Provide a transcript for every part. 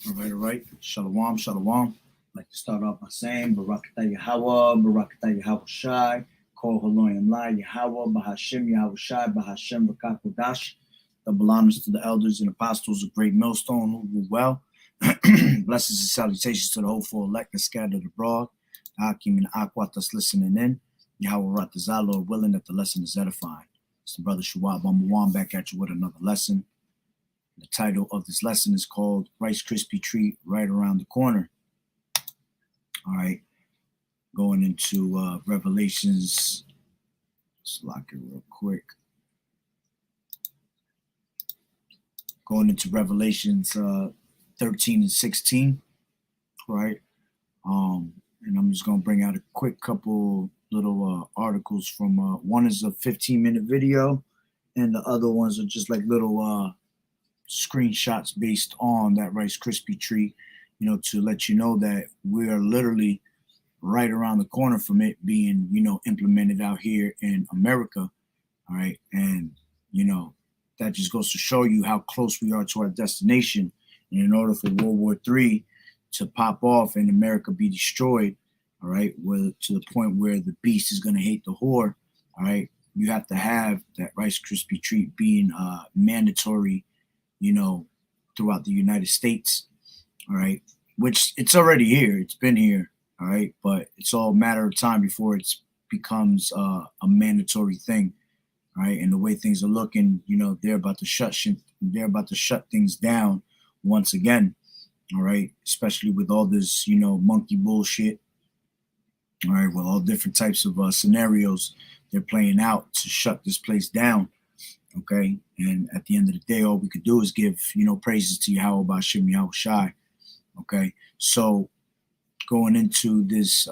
All right. Shalom, shalom. I'd like to start off by saying Barakatah Yahawah, Barakatah Yahawah Shai, Kol Haloyim La, Yahawah, Bahashim Yahawah Shai, Bahashim Vakakodash. Double honors to the elders and apostles of Great Millstone who rule well. Blessings and salutations to the hopeful elect and scattered abroad. Hakim and Akwat that's listening in. Yahweh Ratazah, Lord willing that the lesson is edifying. It's the brother Shawab Amawan back at you with another lesson. The title of this lesson is called Rice Krispie Treat Right Around the Corner. All right. Going into Revelations. Let's lock it real quick. Going into Revelations 13 and 16. Right. And I'm just going to bring out a quick couple little articles from one is a 15-minute video and the other ones are just like little screenshots based on that Rice Krispie treat, to let you know that we are literally right around the corner from it being, implemented out here in America. All right. And, that just goes to show you how close we are to our destination. And in order for World War III to pop off and America be destroyed, all right, to the point where the beast is going to hate the whore, all right, you have to have that Rice Krispie treat being mandatory, throughout the United States, all right, which it's already here. It's been here, all right, but it's all a matter of time before it becomes a mandatory thing, all right, and the way things are looking, they're about to shut things down once again, all right, especially with all this, monkey bullshit, all right, with all different types of scenarios they're playing out to shut this place down. Okay, and at the end of the day, all we could do is give, praises to Yahweh Bashim Yahweh Shai. Okay, so going into this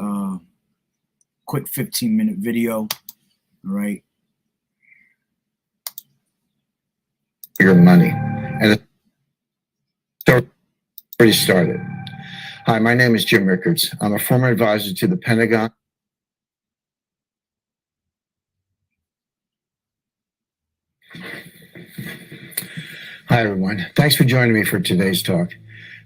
quick 15-minute video, all right. Your money, and it's already started. Hi, my name is Jim Rickards. I'm a former advisor to the Pentagon. Hi, everyone. Thanks for joining me for today's talk.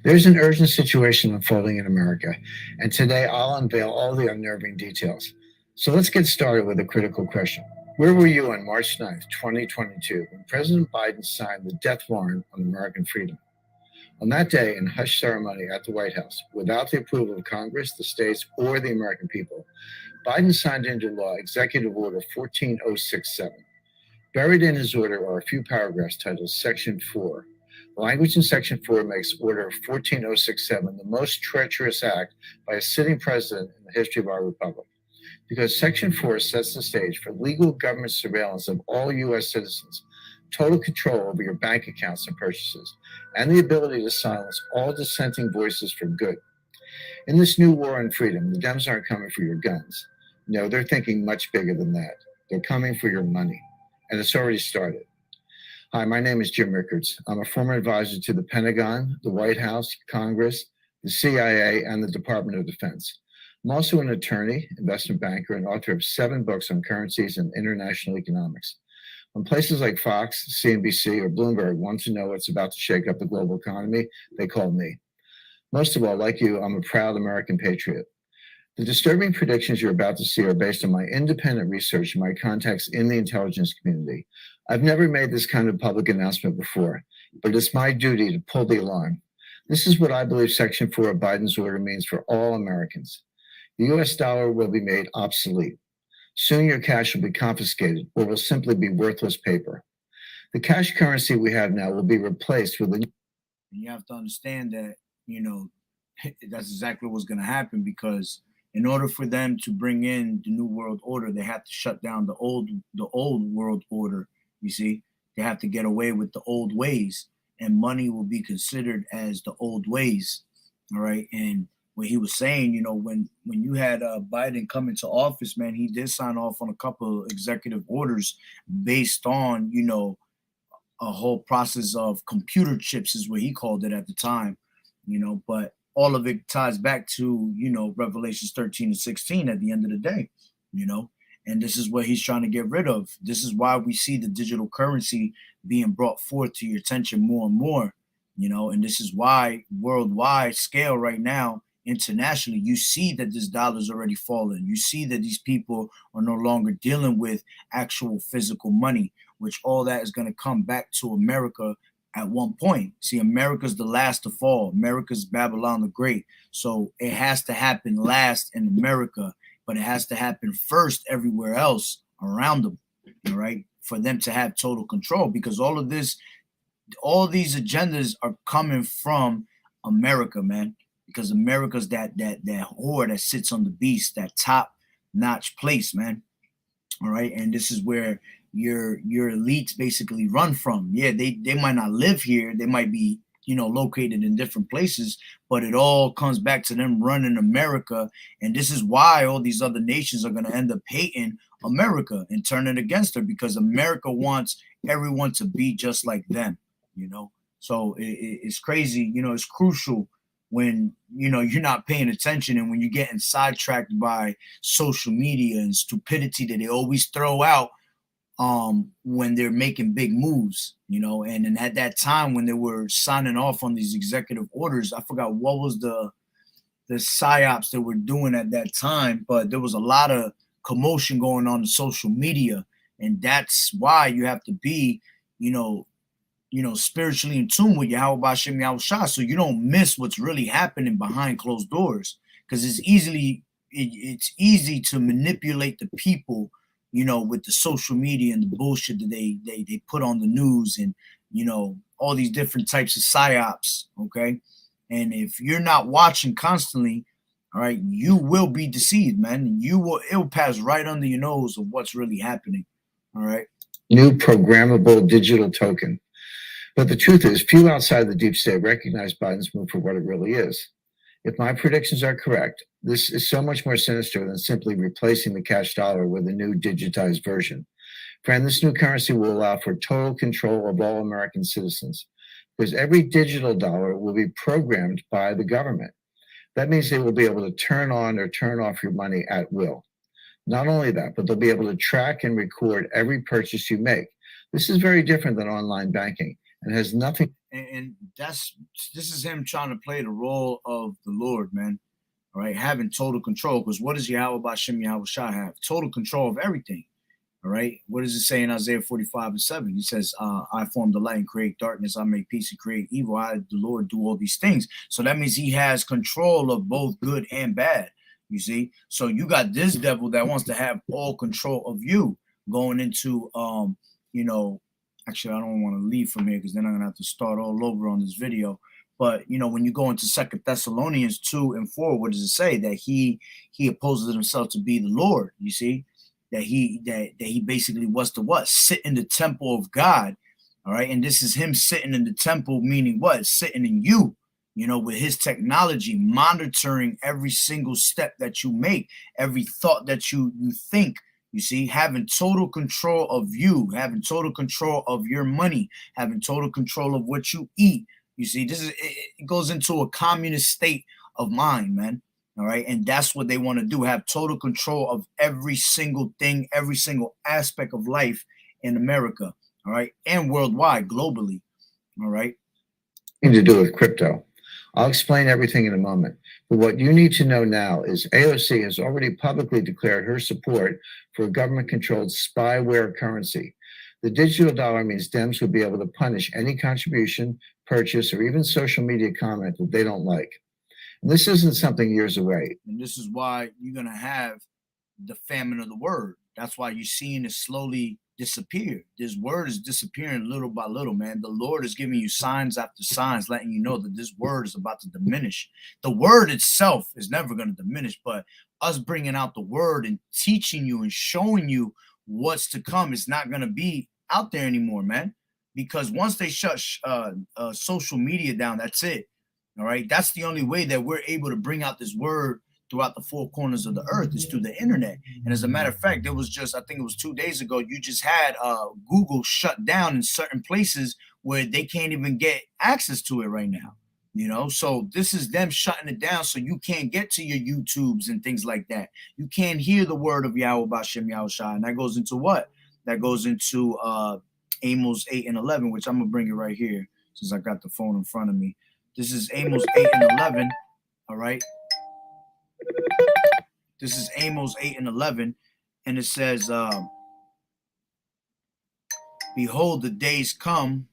There's an urgent situation unfolding in America, and today I'll unveil all the unnerving details. So let's get started with a critical question. Where were you on March 9th, 2022, when President Biden signed the death warrant on American freedom? On that day, in hush ceremony at the White House, without the approval of Congress, the states, or the American people, Biden signed into law Executive Order 14067. Buried in his order are a few paragraphs titled Section 4. The language in Section 4 makes Order 14067 the most treacherous act by a sitting president in the history of our republic, because Section 4 sets the stage for legal government surveillance of all U.S. citizens, total control over your bank accounts and purchases, and the ability to silence all dissenting voices for good. In this new war on freedom, the Dems aren't coming for your guns. No, they're thinking much bigger than that. They're coming for your money. And it's already started. Hi, my name is Jim Rickards. I'm a former advisor to the Pentagon, the White House, Congress, the CIA, and the Department of Defense. I'm also an attorney, investment banker, and author of 7 books on currencies and international economics. When places like Fox, CNBC, or Bloomberg want to know what's about to shake up the global economy, they call me. Most of all, like you, I'm a proud American patriot. The disturbing predictions you're about to see are based on my independent research and my contacts in the intelligence community. I've never made this kind of public announcement before, but it's my duty to pull the alarm. This is what I believe Section 4 of Biden's order means for all Americans. The US dollar will be made obsolete. Soon your cash will be confiscated or will simply be worthless paper. The cash currency we have now will be replaced with a... You have to understand that, that's exactly what's going to happen, because in order for them to bring in the new world order, they have to shut down the old world order. You see, they have to get away with the old ways, and money will be considered as the old ways. All right. And what he was saying, when you had Biden come into office, man, he did sign off on a couple of executive orders based on, a whole process of computer chips is what he called it at the time, but all of it ties back to, Revelations 13 and 16 at the end of the day, and this is what he's trying to get rid of. This is why we see the digital currency being brought forth to your attention more and more, And this is why worldwide scale right now, internationally, you see that this dollar's already fallen. You see that these people are no longer dealing with actual physical money, which all that is going to come back to America at one point. See, America's the last to fall. America's Babylon the Great. So it has to happen last in America, but it has to happen first everywhere else around them, all right, for them to have total control, because all these agendas are coming from America, man, because America's that whore that sits on the beast, that top notch place, man. All right. And this is where your elites basically run from. Yeah, they might not live here. They might be, located in different places, but it all comes back to them running America. And this is why all these other nations are going to end up hating America and turning against her, because America wants everyone to be just like them, So it's crazy. It's crucial when, you're not paying attention, and when you're getting sidetracked by social media and stupidity that they always throw out when they're making big moves, and then at that time when they were signing off on these executive orders, I forgot what was the psyops that were doing at that time, but there was a lot of commotion going on in social media, and that's why you have to be, spiritually in tune with YAHAWAH'S, so you don't miss what's really happening behind closed doors, because it's easy to manipulate the people, with the social media and the bullshit that they put on the news, and all these different types of psyops. Okay, and if you're not watching constantly, all right, you will be deceived, man. It'll pass right under your nose of what's really happening. All right. New programmable digital token. But the truth is, few outside the deep state recognize Biden's move for what it really is. If my predictions are correct, this is so much more sinister than simply replacing the cash dollar with a new digitized version. Friend, this new currency will allow for total control of all American citizens, because every digital dollar will be programmed by the government. That means they will be able to turn on or turn off your money at will. Not only that, but they'll be able to track and record every purchase you make. This is very different than online banking and has nothing. And this is him trying to play the role of the Lord, man. All right, having total control. Because what does YAHAWAH'S have? Total control of everything. All right. What does it say in Isaiah 45:7? He says, I form the light and create darkness. I make peace and create evil. I, the Lord, do all these things. So that means he has control of both good and bad. You see? So you got this devil that wants to have all control of you, going into, actually, I don't want to leave from here, because then I'm going to have to start all over on this video. But, when you go into 2 Thessalonians 2:4, what does it say? That he opposes himself to be the Lord, you see? That he basically was to what? Sit in the temple of God, all right? And this is him sitting in the temple, meaning what? Sitting in you, with his technology, monitoring every single step that you make, every thought that you think, you see, having total control of you, having total control of your money, having total control of what you eat. You see, it goes into a communist state of mind, man. All right. And that's what they want to do, have total control of every single thing, every single aspect of life in America. All right. And worldwide, globally. All right. To do with crypto. I'll explain everything in a moment. But what you need to know now is AOC has already publicly declared her support for a government-controlled spyware currency. The digital dollar means Dems will be able to punish any contribution, purchase, or even social media comment that they don't like. And this isn't something years away. And this is why you're going to have the famine of the word. That's why you're seeing it slowly disappear. This word is disappearing little by little, man. The Lord is giving you signs after signs, letting you know that this word is about to diminish. The word itself is never going to diminish, but us bringing out the word and teaching you and showing you what's to come is not going to be out there anymore, man. Because once they shut social media down, that's it. All right. That's the only way that we're able to bring out this word throughout the four corners of the earth, is through the internet. And as a matter of fact, there was just, I think it was 2 days ago, you just had Google shut down in certain places where they can't even get access to it right now. So this is them shutting it down, so you can't get to your YouTubes and things like that. You can't hear the word of Yahweh B'Shem Yahushua. And that goes into what? That goes into Amos 8:11, which I'm gonna bring it right here. since I got the phone in front of me. This is Amos 8 and 11. All right. This is Amos 8 and 11. And it says, behold, the days come.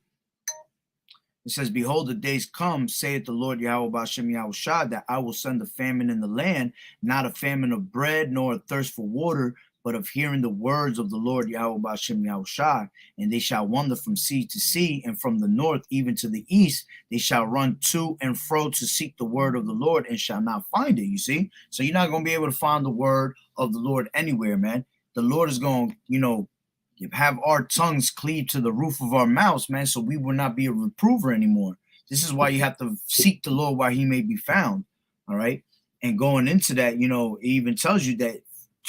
It says, behold, the days come, saith the Lord Yahweh B'Shem Yahushua, that I will send a famine in the land, not a famine of bread, nor a thirst for water, but of hearing the words of the Lord Yahweh B'Shem Yahushua. And they shall wander from sea to sea, and from the north even to the east. They shall run to and fro to seek the word of the Lord, and shall not find it, you see? So you're not going to be able to find the word of the Lord anywhere, man. The Lord is going to, have our tongues cleave to the roof of our mouths, man, so we will not be a reprover anymore. This is why you have to seek the Lord while he may be found, all right? And going into that, it even tells you that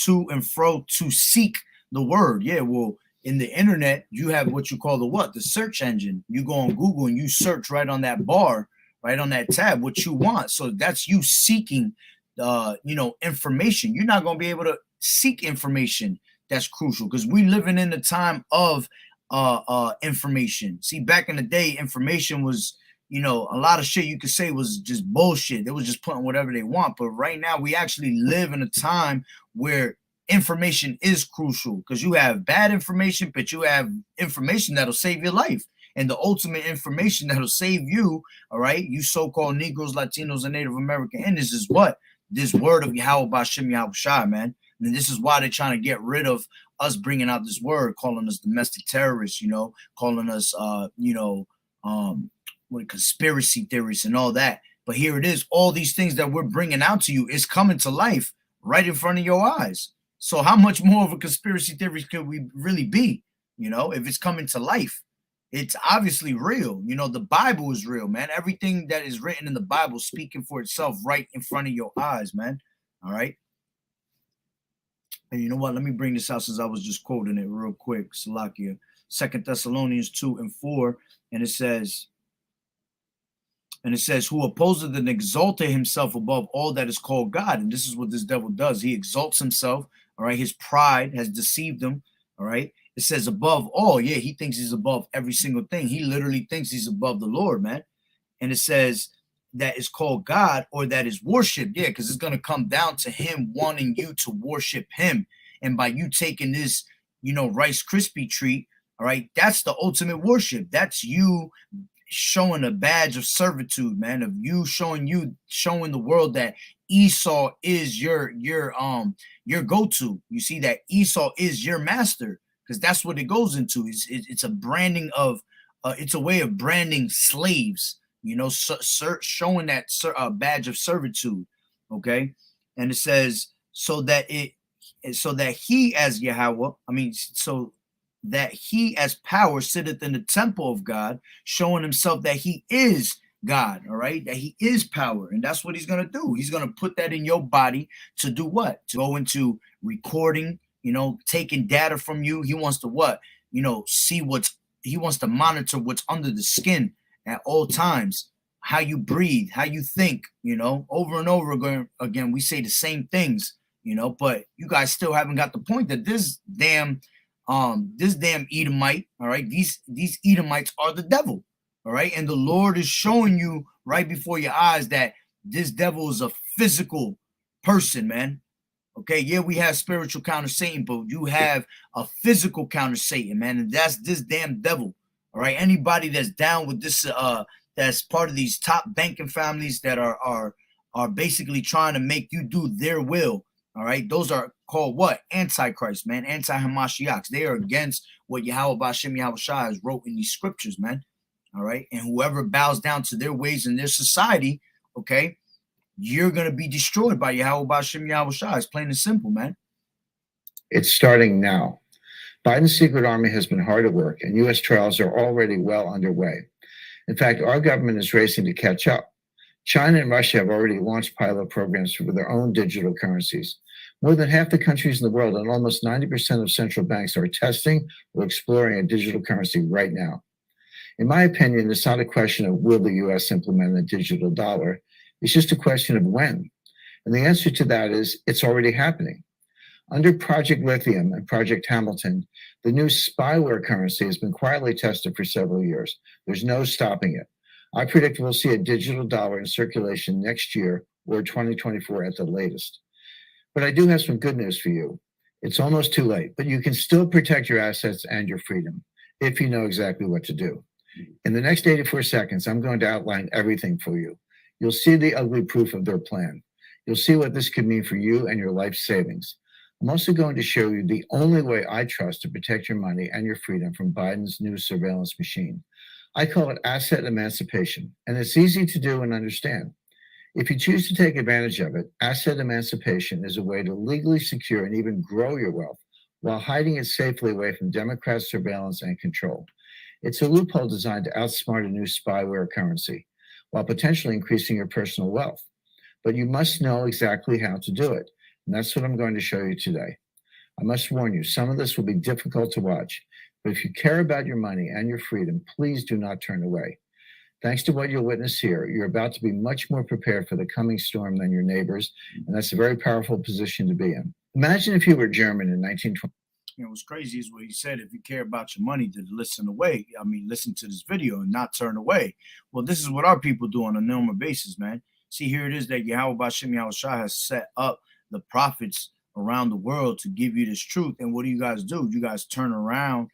to and fro to seek the word. Yeah, well, in the internet, you have what you call the search engine. You go on Google and you search right on that bar, right on that tab, what you want. So that's you seeking, information. You're not going to be able to seek information that's crucial, because we living in a time of information. See, back in the day, information was, a lot of shit you could say was just bullshit. They was just putting whatever they want. But right now, we actually live in a time where information is crucial, because you have bad information, but you have information that'll save your life. And the ultimate information that'll save you, all right, you so-called Negroes, Latinos, and Native American Indians, is what? This word of Yahweh B'Shem Yahushua, man. And this is why they're trying to get rid of us bringing out this word, calling us domestic terrorists, calling us, conspiracy theorists and all that. But here it is. All these things that we're bringing out to you is coming to life right in front of your eyes. So how much more of a conspiracy theorist could we really be, if it's coming to life? It's obviously real. The Bible is real, man. Everything that is written in the Bible speaking for itself right in front of your eyes, man. All right. And you know what? Let me bring this out since I was just quoting it real quick. Salakia. 2 Thessalonians 2 and 4. And it says, who opposeth and exalted himself above all that is called God. And this is what this devil does. He exalts himself. All right. His pride has deceived him. All right. It says above all. Yeah, he thinks he's above every single thing. He literally thinks he's above the Lord, man. And it says that is called God, or that is worship. Yeah, because it's going to come down to him wanting you to worship him. And by you taking this, Rice Krispie treat, all right, that's the ultimate worship. That's you showing a badge of servitude, man, of you showing the world that Esau is your go-to. You see that Esau is your master, because that's what it goes into. It's a branding of, it's a way of branding slaves, showing that badge of servitude. Okay. And it says, so that he as Yahweh, so that he as power sitteth in the temple of God, showing himself that he is God. All right. That he is power. And that's what he's going to do. He's going to put that in your body to do what? To go into recording, taking data from you. He wants to what? He wants to monitor what's under the skin at all times, how you breathe, how you think, over and over again, we say the same things, but you guys still haven't got the point that this damn Edomite, all right, these Edomites are the devil, all right, and the Lord is showing you right before your eyes that this devil is a physical person, man. Okay, yeah, we have spiritual counter Satan, but you have a physical counter Satan, man, and that's this damn devil. All right, anybody that's down with this, that's part of these top banking families that are basically trying to make you do their will. All right, those are called what? Antichrist, man, anti-Hamashiachs. They are against what Yahweh B'Shem Yahushua has wrote in these scriptures, man. All right, and whoever bows down to their ways in their society, okay, you're gonna be destroyed by Yahweh B'Shem Yahushua. It's plain and simple, man. It's starting now. Biden's secret army has been hard at work, and U.S. trials are already well underway. In fact, our government is racing to catch up. China and Russia have already launched pilot programs for their own digital currencies. More than half the countries in the world and almost 90% of central banks are testing or exploring a digital currency right now. In my opinion, it's not a question of will the U.S. implement a digital dollar. It's just a question of when. And the answer to that is it's already happening. Under Project Lithium and Project Hamilton, the new spyware currency has been quietly tested for several years. There's no stopping it. I predict we'll see a digital dollar in circulation next year or 2024 at the latest. But I do have some good news for you. It's almost too late, but you can still protect your assets and your freedom if you know exactly what to do. In the next 84 seconds, I'm going to outline everything for you. You'll see the ugly proof of their plan. You'll see what this could mean for you and your life savings. I'm also going to show you the only way I trust to protect your money and your freedom from Biden's new surveillance machine. I call it asset emancipation, and it's easy to do and understand. If you choose to take advantage of it, asset emancipation is a way to legally secure and even grow your wealth while hiding it safely away from Democrats' surveillance and control. It's a loophole designed to outsmart a new spyware currency while potentially increasing your personal wealth. But you must know exactly how to do it. And that's what I'm going to show you today. I must warn you, some of this will be difficult to watch, but if you care about your money and your freedom, please do not turn away. Thanks to what you'll witness here, you're about to be much more prepared for the coming storm than your neighbors, and that's a very powerful position to be in. Imagine if you were German in 1920. What's crazy is what he said, if you care about your money, to listen to this video and not turn away. Well, this is what our people do on a normal basis, man. See, here it is that YAHAWAH'S has set up the prophets around the world to give you this truth. And what do? You guys turn around,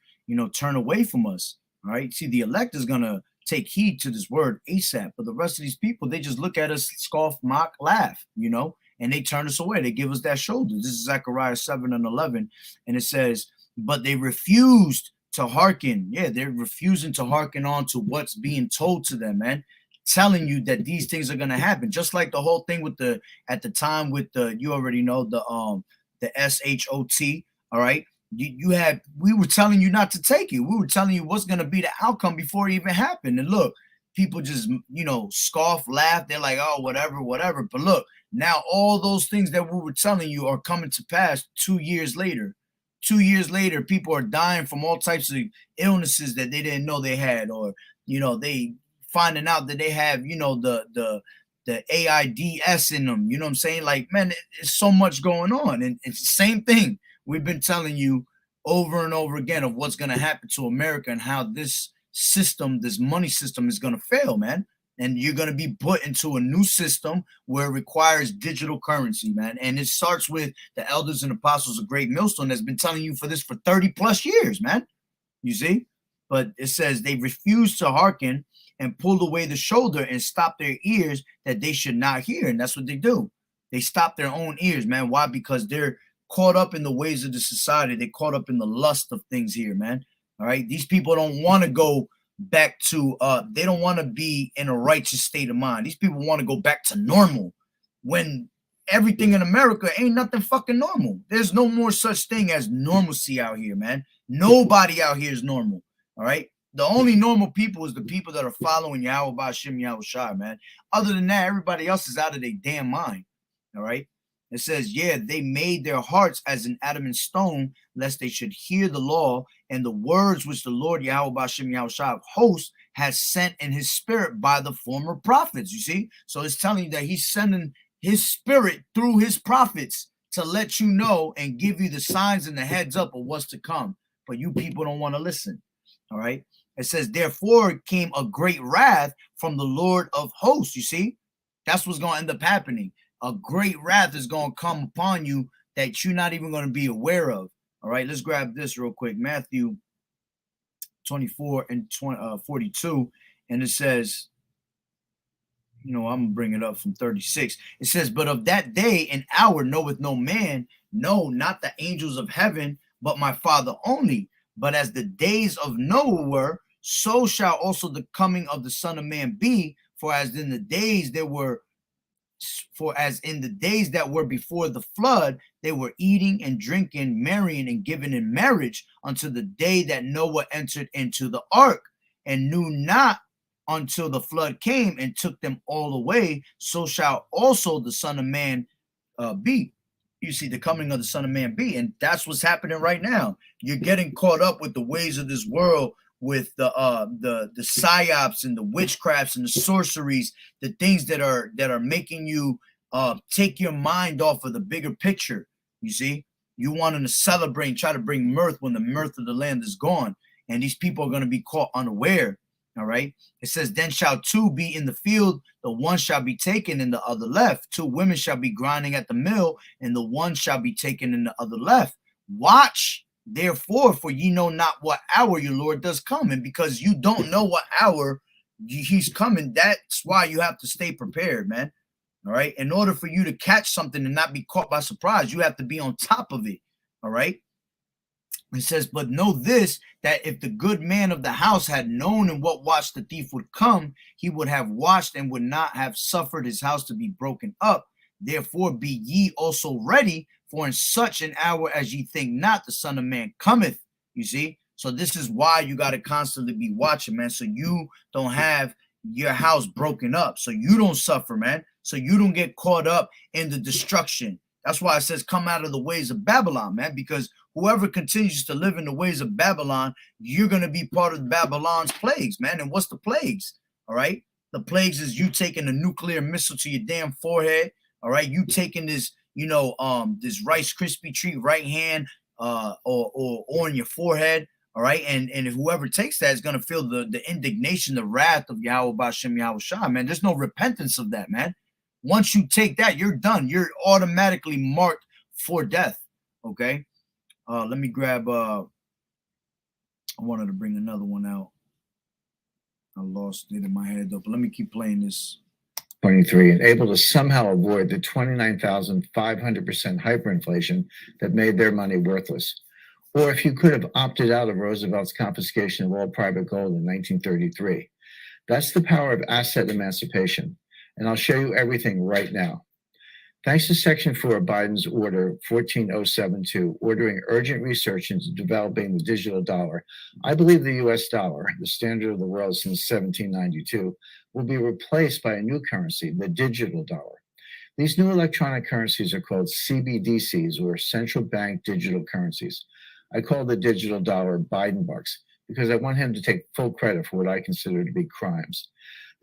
turn away from us. All right. See, the elect is going to take heed to this word ASAP. But the rest of these people, they just look at us, scoff, mock, laugh, and they turn us away. They give us that shoulder. This is Zechariah 7:11. And it says, but they refused to hearken. Yeah, they're refusing to hearken on to what's being told to them, man. Telling you that these things are going to happen, just like the whole thing with at the time with the, you already know, the SHOT. All right, we were telling you not to take it. We were telling you what's going to be the outcome before it even happened. And look, people just scoff, laugh. They're like, oh, whatever. But look, now all those things that we were telling you are coming to pass 2 years later. 2 years later, people are dying from all types of illnesses that they didn't know they had, or they finding out that they have, the AIDS in them. You know what I'm saying? Like, man, it's so much going on. And it's the same thing we've been telling you over and over again of what's going to happen to America and how this system, this money system, is going to fail, man. And you're going to be put into a new system where it requires digital currency, man. And it starts with the elders and apostles of Great Millstone that's been telling you for this for 30 plus years, man. You see? But it says they refuse to hearken and pulled away the shoulder and stopped their ears that they should not hear. And that's what they do. They stop their own ears, man. Why? Because they're caught up in the ways of the society. They're caught up in the lust of things here, man. All right. These people don't want to go back to, they don't want to be in a righteous state of mind. These people want to go back to normal when everything in America ain't nothing fucking normal. There's no more such thing as normalcy out here, man. Nobody out here is normal. All right. The only normal people is the people that are following YAHAWAH'S, man. Other than that, everybody else is out of their damn mind. All right. It says, yeah, they made their hearts as an adamant stone, lest they should hear the law and the words which the Lord YAHAWAH'S of hosts has sent in his spirit by the former prophets. You see? So it's telling you that he's sending his spirit through his prophets to let you know and give you the signs and the heads up of what's to come. But you people don't want to listen. All right. It says, therefore came a great wrath from the Lord of hosts. You see, that's what's going to end up happening. A great wrath is going to come upon you that you're not even going to be aware of. All right, let's grab this real quick. Matthew 24 and 42. And it says, I'm going to bring it up from 36. It says, but of that day and hour knoweth no man, no, not the angels of heaven, but my Father only. But as the days of Noah were, so shall also the coming of the Son of Man be. For as in the days that were before the flood, they were eating and drinking, marrying and giving in marriage until the day that Noah entered into the ark, and knew not until the flood came and took them all away. So shall also the Son of Man be. You see, the coming of the Son of Man be. And that's what's happening right now. You're getting caught up with the ways of this world, with the psyops and the witchcrafts and the sorceries, the things that are making you take your mind off of the bigger picture. You see, You wanting to celebrate and try to bring mirth when the mirth of the land is gone. And these people are going to be caught unaware. All right. It says, then shall two be in the field, the one shall be taken and the other left. Two women shall be grinding at the mill, and the one shall be taken and the other left. Watch, therefore, for ye know not what hour your Lord does come. And because you don't know what hour he's coming, that's why you have to stay prepared, man. All right. In order for you to catch something and not be caught by surprise, you have to be on top of it. All right. It says, but know this, that if the good man of the house had known in what watch the thief would come, he would have watched and would not have suffered his house to be broken up. Therefore be ye also ready, for in such an hour as ye think not, the Son of Man cometh. You see? So this is why you got to constantly be watching, man, so you don't have your house broken up, so you don't suffer, man, so you don't get caught up in the destruction. That's why it says come out of the ways of Babylon, man, because whoever continues to live in the ways of Babylon, you're going to be part of Babylon's plagues, man. And what's the plagues? All right. The plagues is you taking a nuclear missile to your damn forehead. All right. You taking this, this Rice Krispie treat right hand or on your forehead. All right. And if whoever takes that is going to feel the indignation, the wrath of Yahweh B'Shem Yahweh Shah, man. There's no repentance of that, man. Once you take that, you're done. You're automatically marked for death. Okay. Let me grab, I wanted to bring another one out. I lost it in my head though, but let me keep playing this. 23, and able to somehow avoid the 29,500% hyperinflation that made their money worthless. Or if you could have opted out of Roosevelt's confiscation of all private gold in 1933. That's the power of asset emancipation. And I'll show you everything right now. Thanks to Section 4 of Biden's Order 14072, ordering urgent research into developing the digital dollar, I believe the US dollar, the standard of the world since 1792, will be replaced by a new currency, the digital dollar. These new electronic currencies are called CBDCs, or central bank digital currencies. I call the digital dollar Biden bucks because I want him to take full credit for what I consider to be crimes.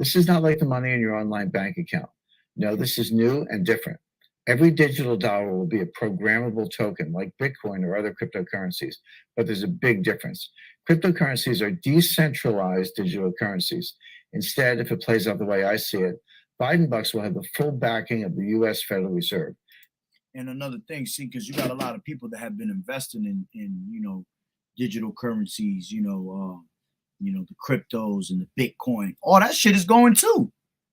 This is not like the money in your online bank account. No, this is new and different. Every digital dollar will be a programmable token like Bitcoin or other cryptocurrencies, but there's a big difference. Cryptocurrencies are decentralized digital currencies. Instead, if it plays out the way I see it, Biden bucks will have the full backing of the U.S. Federal Reserve. And another thing, see, because you got a lot of people that have been investing in digital currencies, the cryptos and the Bitcoin. All that shit is going too.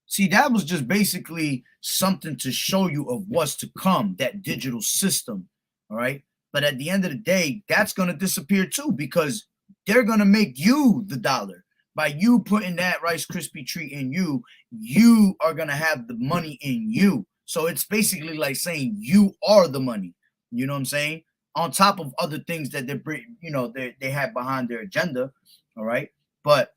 See, that was just basically something to show you of what's to come, that digital system, all right? But at the end of the day, that's going to disappear too, because they're going to make you the dollar. By you putting that Rice Krispie treat in you, you are going to have the money in you. So it's basically like saying you are the money. You know what I'm saying? On top of other things that they have behind their agenda, all right? But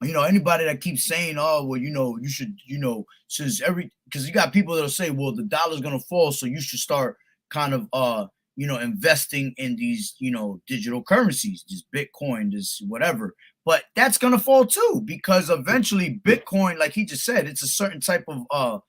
anybody that keeps saying, oh, well, you should, because you got people that'll say, well, the dollar's going to fall, so you should start kind of, investing in these, digital currencies, this Bitcoin, this whatever. But that's going to fall too, because eventually Bitcoin, like he just said, it's a certain type of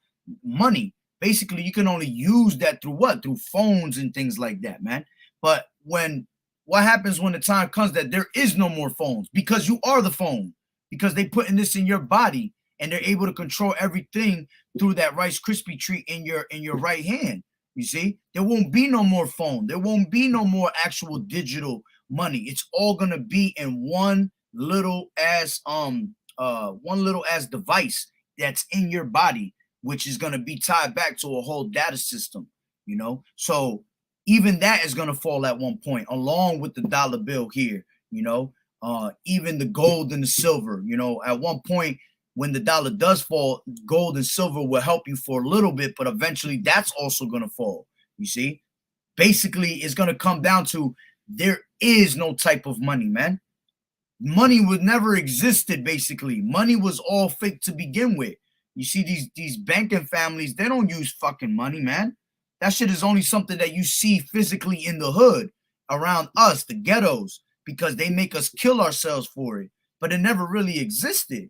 money. Basically, you can only use that through what? Through phones and things like that, man. But what happens when the time comes that there is no more phones? Because you are the phone. Because they putting this in your body and they're able to control everything through that Rice Krispie treat in your right hand. You see, there won't be no more phone. There won't be no more actual digital money. It's all gonna be in one little ass device that's in your body, which is gonna be tied back to a whole data system. So even that is gonna fall at one point, along with the dollar bill here. Even the gold and the silver, at one point when the dollar does fall, gold and silver will help you for a little bit, but eventually that's also going to fall. You see, basically it's going to come down to there is no type of money, man. Money was never existed. Basically, money was all fake to begin with. You see, these banking families, they don't use fucking money, man. That shit is only something that you see physically in the hood around us, the ghettos, because they make us kill ourselves for it, but it never really existed.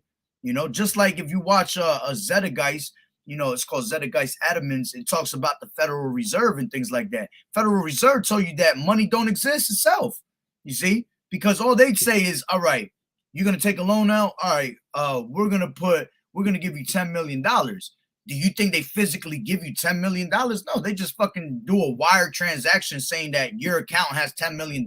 Just like if you watch a Zeitgeist, it's called Zedegeist Adamans. It talks about the Federal Reserve and things like that. Federal Reserve told you that money don't exist itself, you see, because all they'd say is, all right, you're going to take a loan out. All right, we're going to give you $10 million. Do you think they physically give you $10 million? No, they just fucking do a wire transaction saying that your account has $10 million,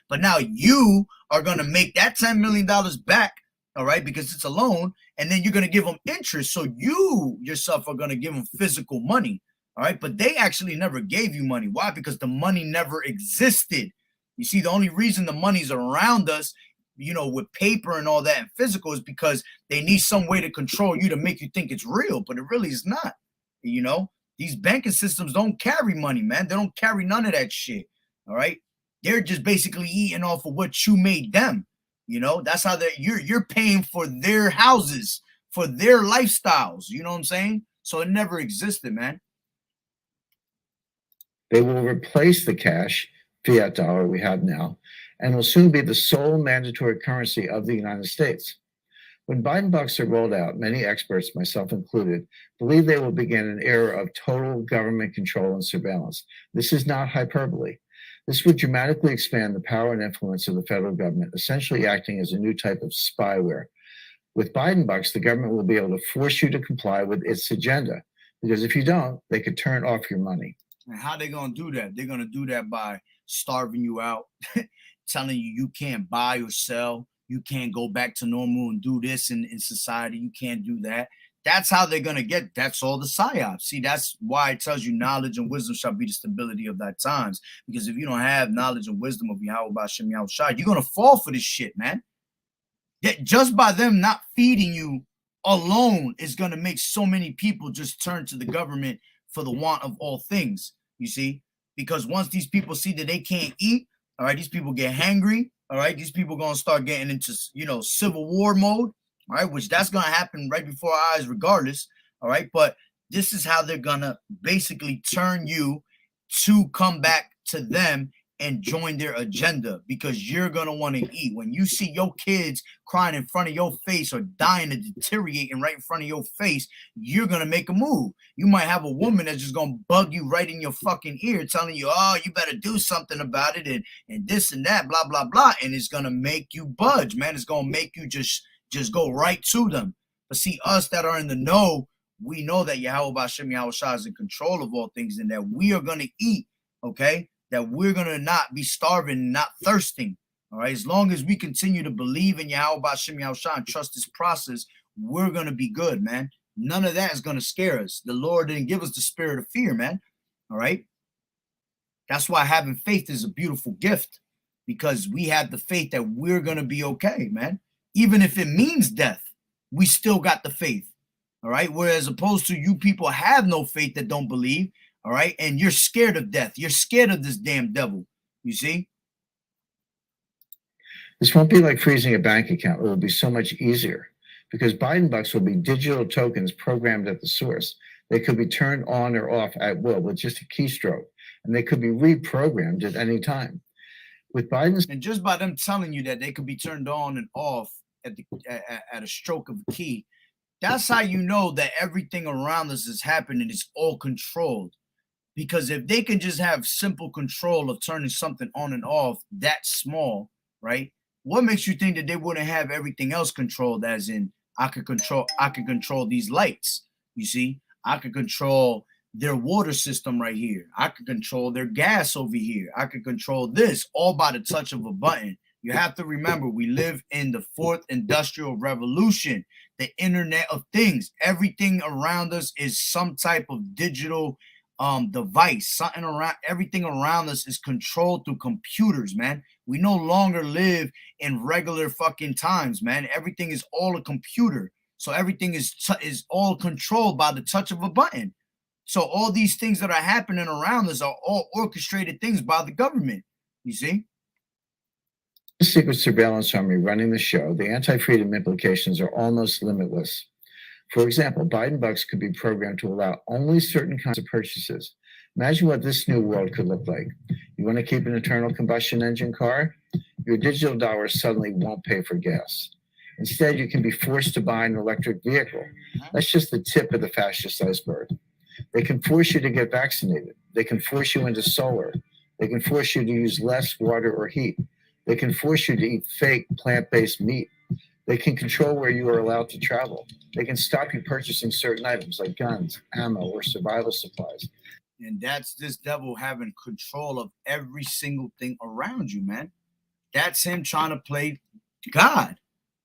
but now you are going to make that $10 million back, all right, because it's a loan, and then you're going to give them interest. So you yourself are going to give them physical money, all right, but they actually never gave you money. Why? Because the money never existed. You see, the only reason the money's around us, with paper and all that and physical, is because they need some way to control you to make you think it's real, but it really is not. These banking systems don't carry money, man. They don't carry none of that shit. All right. They're just basically eating off of what you made them. That's how you're paying for their houses, for their lifestyles. You know what I'm saying? So it never existed, man. They will replace the cash fiat dollar we have now, and will soon be the sole mandatory currency of the United States. When Biden bucks are rolled out, many experts, myself included, believe they will begin an era of total government control and surveillance. This is not hyperbole. This would dramatically expand the power and influence of the federal government, essentially acting as a new type of spyware. With Biden bucks, the government will be able to force you to comply with its agenda, because if you don't, they could turn off your money. And how they going to do that? They're going to do that by starving you out, telling you can't buy or sell, you can't go back to normal and do this in society, you can't do that. That's how they're going to get. That's all the psyops. See, that's why it tells you knowledge and wisdom shall be the stability of thy times. Because if you don't have knowledge and wisdom of YAHAWAH'S, you're going to fall for this shit, man. That just by them not feeding you alone is going to make so many people just turn to the government for the want of all things, you see? Because once these people see that they can't eat, all right, these people get hangry, all right, these people going to start getting into, civil war mode, all right, which that's going to happen right before our eyes regardless, all right, but this is how they're going to basically turn you to come back to them and join their agenda, because you're going to want to eat. When you see your kids crying in front of your face or dying and deteriorating right in front of your face, you're going to make a move. You might have a woman that's just going to bug you right in your fucking ear, telling you, oh, you better do something about it, and this and that, blah, blah, blah. And it's going to make you budge, man. It's going to make you just go right to them. But see, us that are in the know, we know that YAHAWAH'S is in control of all things, and that we are going to eat, okay? That we're going to not be starving and not thirsting, all right? As long as we continue to believe in YAHAWAH'S and trust this process, we're going to be good, man. None of that is going to scare us. The Lord didn't give us the spirit of fear, man, all right? That's why having faith is a beautiful gift, because we have the faith that we're going to be okay, man. Even if it means death, we still got the faith, all right? Whereas opposed to you people have no faith that don't believe, all right, and you're scared of death. You're scared of this damn devil, you see? This won't be like freezing a bank account. It will be so much easier, because Biden bucks will be digital tokens programmed at the source. They could be turned on or off at will with just a keystroke, and they could be reprogrammed at any time. With Biden's, and just by them telling you that they could be turned on and off at a stroke of a key, that's how you know that everything around us is happening. It's all controlled. Because if they can just have simple control of turning something on and off that small, right? What makes you think that they wouldn't have everything else controlled? As in, I could control these lights. You see, I could control their water system right here. I could control their gas over here. I could control this all by the touch of a button. You have to remember, we live in the fourth industrial revolution, the Internet of Things. Everything around us is some type of digital device. Everything around us is controlled through computers, man. We no longer live in regular fucking times, man. Everything is all a computer. So everything is all controlled by the touch of a button. So all these things that are happening around us are all orchestrated things by the government, you see? The secret surveillance army running the show, the anti-freedom implications are almost limitless. For example, Biden bucks could be programmed to allow only certain kinds of purchases. Imagine what this new world could look like. You want to keep an internal combustion engine car? Your digital dollars suddenly won't pay for gas. Instead, you can be forced to buy an electric vehicle. That's just the tip of the fascist iceberg. They can force you to get vaccinated. They can force you into solar. They can force you to use less water or heat. They can force you to eat fake plant-based meat. They can control where you are allowed to travel. They can stop you purchasing certain items like guns, ammo, or survival supplies. And that's this devil having control of every single thing around you, man. That's him trying to play God,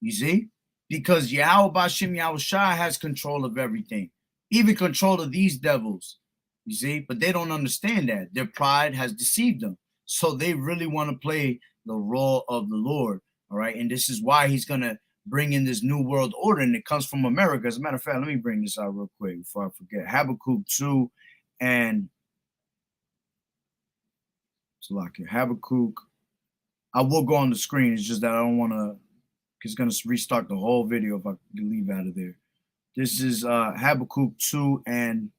you see? Because Yahweh Bashim Yahweh Shai has control of everything, even control of these devils, you see? But they don't understand that. Their pride has deceived them. So they really want to play the role of the Lord, all right? And this is why he's going to bring in this new world order, and it comes from America. As a matter of fact, let me bring this out real quick before I forget. Habakkuk 2 and Habakkuk. I will go on the screen. It's just that I don't want to, it's going to restart the whole video if I leave out of there. This is Habakkuk 2 and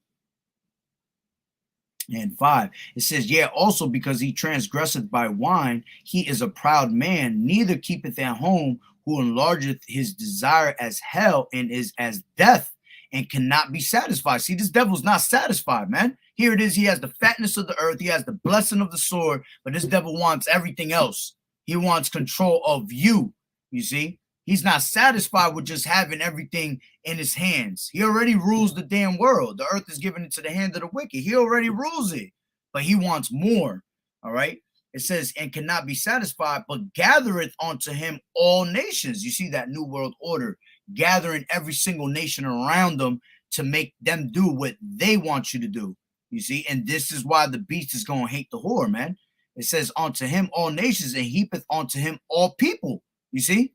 5. It says, yeah, also because he transgresseth by wine, he is a proud man, neither keepeth at home, who enlargeth his desire as hell and is as death and cannot be satisfied. See, this devil's not satisfied, man. Here it is. He has the fatness of the earth. He has the blessing of the sword, but this devil wants everything else. He wants control of you, you see. He's not satisfied with just having everything in his hands. He already rules the damn world. The earth is given into the hand of the wicked. He already rules it, but he wants more, all right? It says, and cannot be satisfied, but gathereth unto him all nations. You see that new world order, gathering every single nation around them to make them do what they want you to do, you see? And this is why the beast is going to hate the whore, man. It says, unto him all nations, and heapeth unto him all people, you see?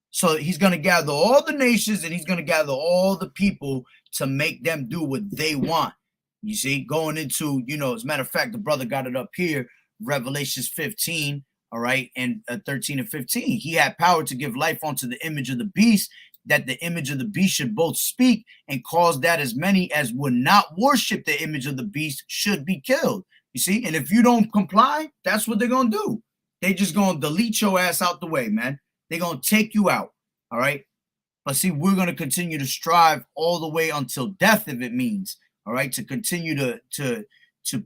So he's going to gather all the nations, and he's going to gather all the people to make them do what they want, you see? Going into, you know, as a matter of fact, the brother got it up here, Revelations 15, all right, and 13 and 15. He had power to give life unto the image of the beast, that the image of the beast should both speak and cause that as many as would not worship the image of the beast should be killed. You see, and if you don't comply, that's what they're going to do. They just going to delete your ass out the way, man. They're going to take you out, all right? But see, we're going to continue to strive all the way until death, if it means, all right, to continue to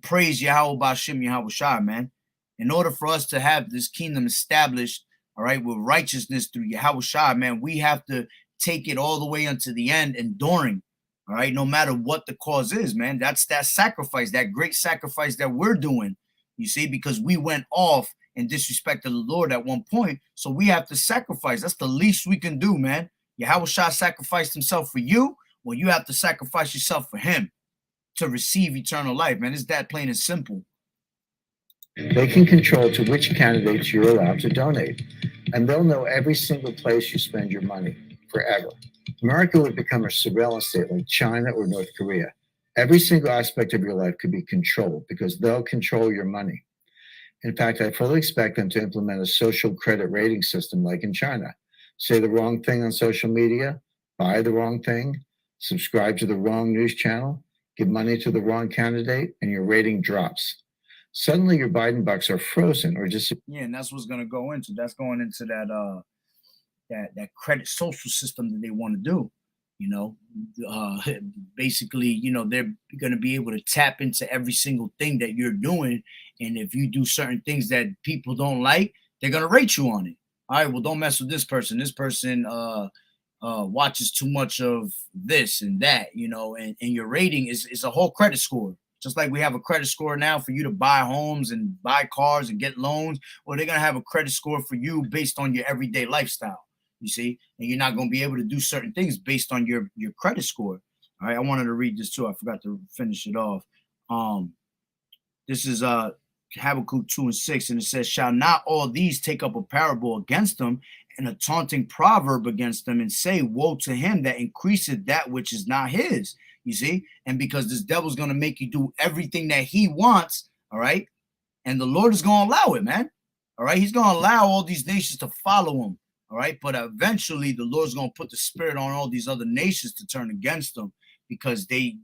praise Yahweh Bashim Yahweh Shai, man. In order for us to have this kingdom established, all right, with righteousness through Yahweh Shai, man, we have to take it all the way unto the end, enduring, all right, no matter what the cause is, man. That's that sacrifice, that great sacrifice that we're doing, you see, because we went off and disrespected the Lord at one point, so we have to sacrifice. That's the least we can do, man. Yahweh Shai sacrificed himself for you, well, you have to sacrifice yourself for him to receive eternal life, man. It's that plain and simple. They can control to which candidates you're allowed to donate, and they'll know every single place you spend your money forever. America would become a surveillance state like China or North Korea. Every single aspect of your life could be controlled because they'll control your money. In fact, I fully expect them to implement a social credit rating system like in China. Say the wrong thing on social media, buy the wrong thing, subscribe to the wrong news channel, give money to the wrong candidate, and your rating drops. Suddenly your Biden bucks are frozen or just... Yeah, and that's what's going to go into. That's going into that credit social system that they want to do. You know, basically, you know, they're going to be able to tap into every single thing that you're doing. And if you do certain things that people don't like, they're going to rate you on it. All right, well, don't mess with this person. This person watches too much of this and that, you know, and your rating is a whole credit score. Just like we have a credit score now for you to buy homes and buy cars and get loans, well, they're going to have a credit score for you based on your everyday lifestyle, you see, and you're not going to be able to do certain things based on your credit score. All right, I wanted to read this too. I forgot to finish it off. This is Habakkuk 2 and 6, and it says, shall not all these take up a parable against them and a taunting proverb against them and say, woe to him that increaseth that which is not his. You see, and because this devil's going to make you do everything that he wants, all right, and the Lord is going to allow it, man, all right, he's going to allow all these nations to follow him, all right, but eventually the Lord's going to put the spirit on all these other nations to turn against them because they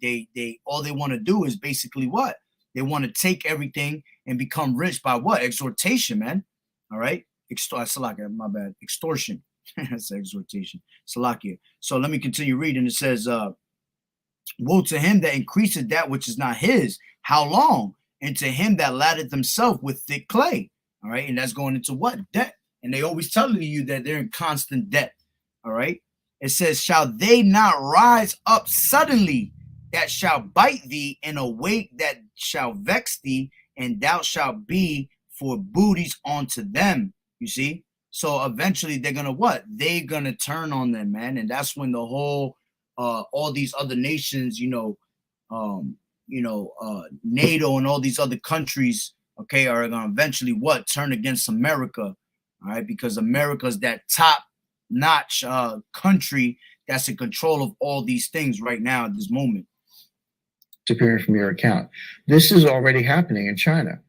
all they want to do is basically what? They want to take everything and become rich by what? Exhortation, man, all right, extortion, That's exhortation. Salakia. So let me continue reading. It says, woe to him that increaseth that which is not his. How long? And to him that laddeth himself with thick clay. All right. And that's going into what? Debt. And they always telling you that they're in constant debt. All right. It says, shall they not rise up suddenly that shall bite thee, and awake that shall vex thee, and thou shalt be for booties unto them. You see? So eventually they're gonna what? They're gonna turn on them, man. And that's when the whole all these other nations, NATO and all these other countries, okay, are gonna eventually what? Turn against America, all right, because America's that top-notch country that's in control of all these things right now at this moment. Disappearing from your account. This is already happening in China.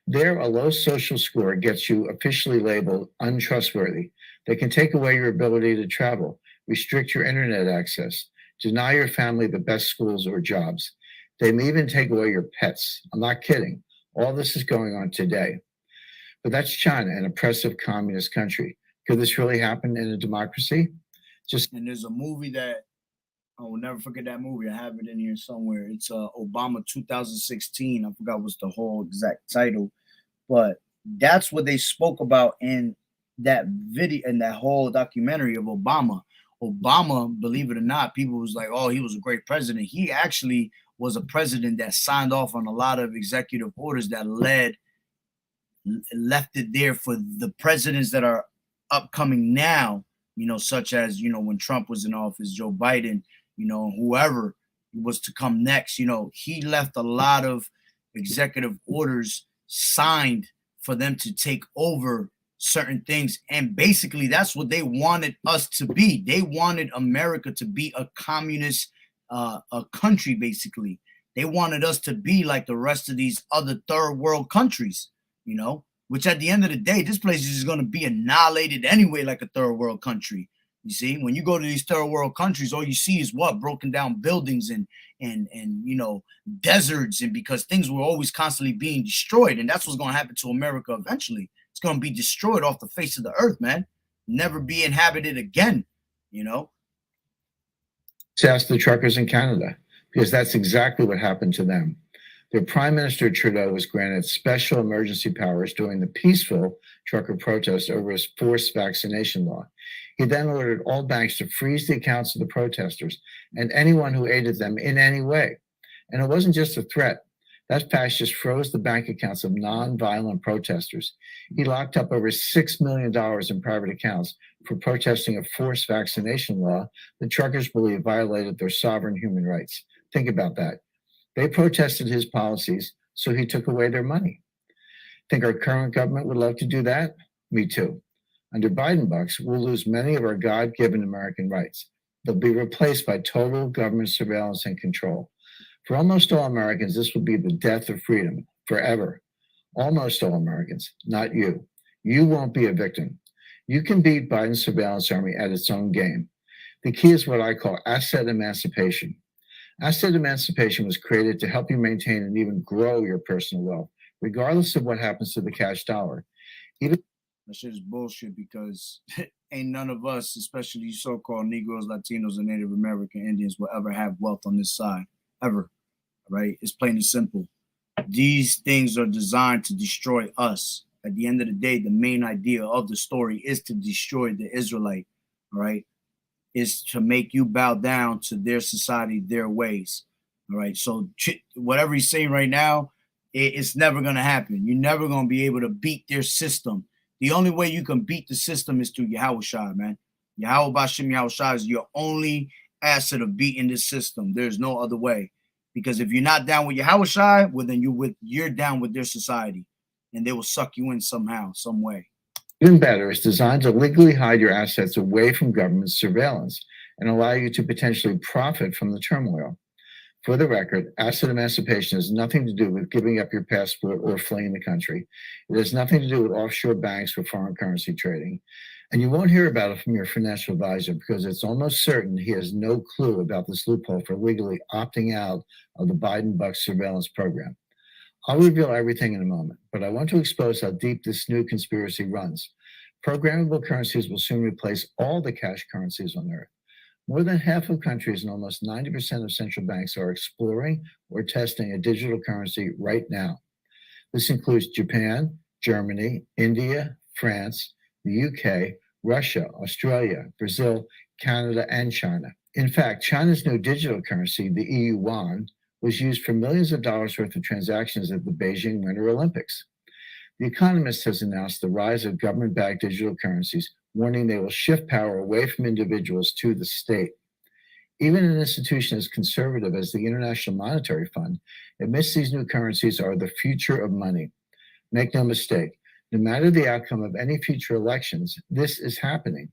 There, a low social score gets you officially labeled untrustworthy. They can take away your ability to travel, restrict your internet access, deny your family the best schools or jobs. They may even take away your pets. I'm not kidding. All this is going on today. But that's China, an oppressive communist country. Could this really happen in a democracy? And there's a movie that I will never forget that movie. I have it in here somewhere. It's Obama 2016. I forgot what's the whole exact title, but that's what they spoke about in that video, in that whole documentary of Obama. Obama, believe it or not, people was like, oh, he was a great president. He actually was a president that signed off on a lot of executive orders that left it there for the presidents that are upcoming now, such as, when Trump was in office, Joe Biden, whoever was to come next, he left a lot of executive orders signed for them to take over certain things. And basically that's what they wanted us to be. They wanted America to be a communist a country. Basically, they wanted us to be like the rest of these other third world countries, which at the end of the day, this place is just going to be annihilated anyway, like a third world country. You see, when you go to these third world countries, all you see is what? Broken down buildings and deserts, and because things were always constantly being destroyed. And that's what's going to happen to America eventually. It's going to be destroyed off the face of the earth, man. Never be inhabited again, Ask the truckers in Canada, because that's exactly what happened to them. Their Prime Minister Trudeau was granted special emergency powers during the peaceful trucker protest over his forced vaccination law. He then ordered all banks to freeze the accounts of the protesters and anyone who aided them in any way. And it wasn't just a threat. That fact just froze the bank accounts of non-violent protesters. He locked up over $6 million in private accounts for protesting a forced vaccination law that truckers believe violated their sovereign human rights. Think about that. They protested his policies, so he took away their money. Think our current government would love to do that? Me too. Under Biden bucks, we'll lose many of our God-given American rights. They'll be replaced by total government surveillance and control. For almost all Americans, this will be the death of freedom forever. Almost all Americans, not you. You won't be a victim. You can beat Biden's surveillance army at its own game. The key is what I call asset emancipation. Asset emancipation was created to help you maintain and even grow your personal wealth, regardless of what happens to the cash dollar. Even that shit is bullshit, because ain't none of us, especially you so-called Negroes, Latinos, and Native American Indians, will ever have wealth on this side, ever. Right? It's plain and simple. These things are designed to destroy us. At the end of the day, the main idea of the story is to destroy the Israelite, all right? Is to make you bow down to their society, their ways, all right? So whatever he's saying right now, it's never going to happen. You're never going to be able to beat their system. The only way you can beat the system is through Yahawashi, man. Yahweh Bashim Yahawashi is your only asset of beating this system. There's no other way. Because if you're not down with Yahawashi, well, then you're down with their society, and they will suck you in somehow, some way. Even better, it's designed to legally hide your assets away from government surveillance and allow you to potentially profit from the turmoil. For the record, asset emancipation has nothing to do with giving up your passport or fleeing the country. It has nothing to do with offshore banks or foreign currency trading. And you won't hear about it from your financial advisor, because it's almost certain he has no clue about this loophole for legally opting out of the Biden bucks surveillance program. I'll reveal everything in a moment, but I want to expose how deep this new conspiracy runs. Programmable currencies will soon replace all the cash currencies on Earth. More than half of countries and almost 90% of central banks are exploring or testing a digital currency right now. This includes Japan, Germany, India, France, the UK, Russia, Australia, Brazil, Canada, and China. In fact, China's new digital currency, the EU yuan, was used for millions of dollars worth of transactions at the Beijing Winter Olympics. The Economist has announced the rise of government-backed digital currencies, warning they will shift power away from individuals to the state. Even an institution as conservative as the International Monetary Fund admits these new currencies are the future of money. Make no mistake, no matter the outcome of any future elections, this is happening.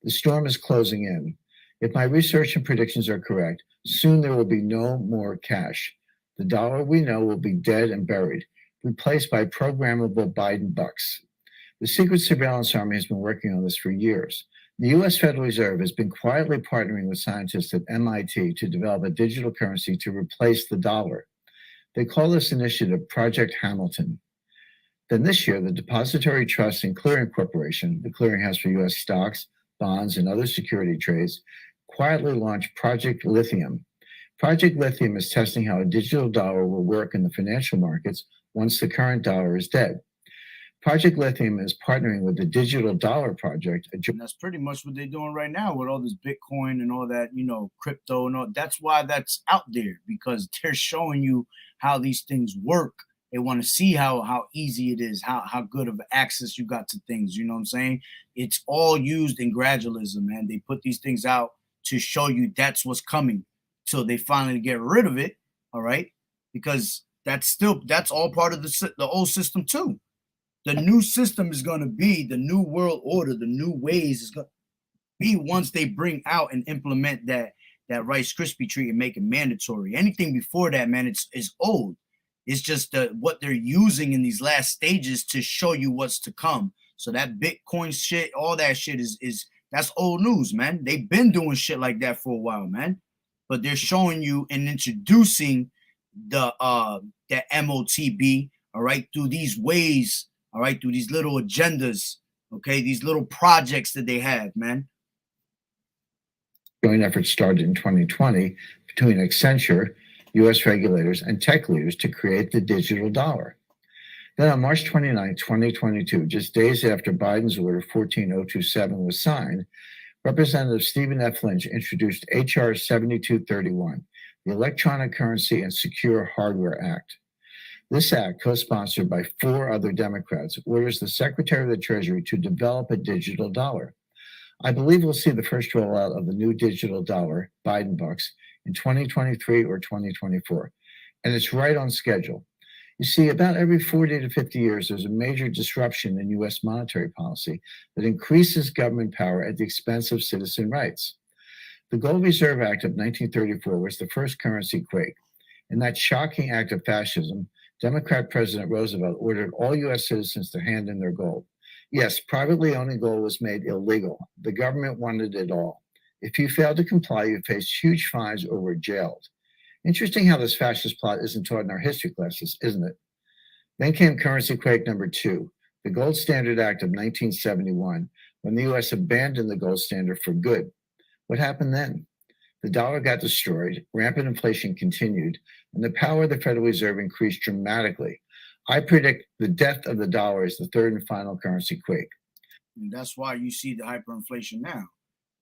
The storm is closing in. If my research and predictions are correct, soon there will be no more cash. The dollar we know will be dead and buried, replaced by programmable Biden bucks. The Secret Surveillance Army has been working on this for years. The U.S. Federal Reserve has been quietly partnering with scientists at MIT to develop a digital currency to replace the dollar. They call this initiative Project Hamilton. Then this year, the Depository Trust and Clearing Corporation, the clearinghouse for U.S. stocks, bonds, and other security trades, quietly launched Project Lithium. Project Lithium is testing how a digital dollar will work in the financial markets once the current dollar is dead. Project Lithium is partnering with the Digital Dollar Project. And that's pretty much what they're doing right now with all this Bitcoin and all that, crypto and all. That's why that's out there, because they're showing you how these things work. They want to see how easy it is, how good of access you got to things. You know what I'm saying? It's all used in gradualism, man. They put these things out to show you that's what's coming. So they finally get rid of it, all right? Because that's all part of the old system too. The new system is going to be the new world order. The new ways is going to be once they bring out and implement that Rice Krispie treat and make it mandatory. Anything before that, man, it's old. It's just what they're using in these last stages to show you what's to come. So that Bitcoin shit, all that shit is that's old news, man. They've been doing shit like that for a while, man. But they're showing you and introducing the MOTB, all right, through these ways. All right, through these little agendas, okay, these little projects that they have, man. Joint effort started in 2020 between Accenture, U.S. regulators, and tech leaders to create the digital dollar. Then on March 29, 2022, just days after Biden's Order 14027 was signed, Representative Stephen F. Lynch introduced H.R. 7231, the Electronic Currency and Secure Hardware Act. This act, co-sponsored by 4 other Democrats, orders the Secretary of the Treasury to develop a digital dollar. I believe we'll see the first rollout of the new digital dollar, Biden bucks, in 2023 or 2024, and it's right on schedule. You see, about every 40 to 50 years, there's a major disruption in U.S. monetary policy that increases government power at the expense of citizen rights. The Gold Reserve Act of 1934 was the first currency quake. In that shocking act of fascism, Democrat President Roosevelt ordered all U.S. citizens to hand in their gold. Yes, privately owning gold was made illegal. The government wanted it all. If you failed to comply, you faced huge fines or were jailed. Interesting how this fascist plot isn't taught in our history classes, isn't it? Then came currency quake number 2, the Gold Standard Act of 1971, when the U.S. abandoned the gold standard for good. What happened then? The dollar got destroyed, rampant inflation continued, and the power of the Federal Reserve increased dramatically. I predict the death of the dollar is the third and final currency quake. And that's why you see the hyperinflation now.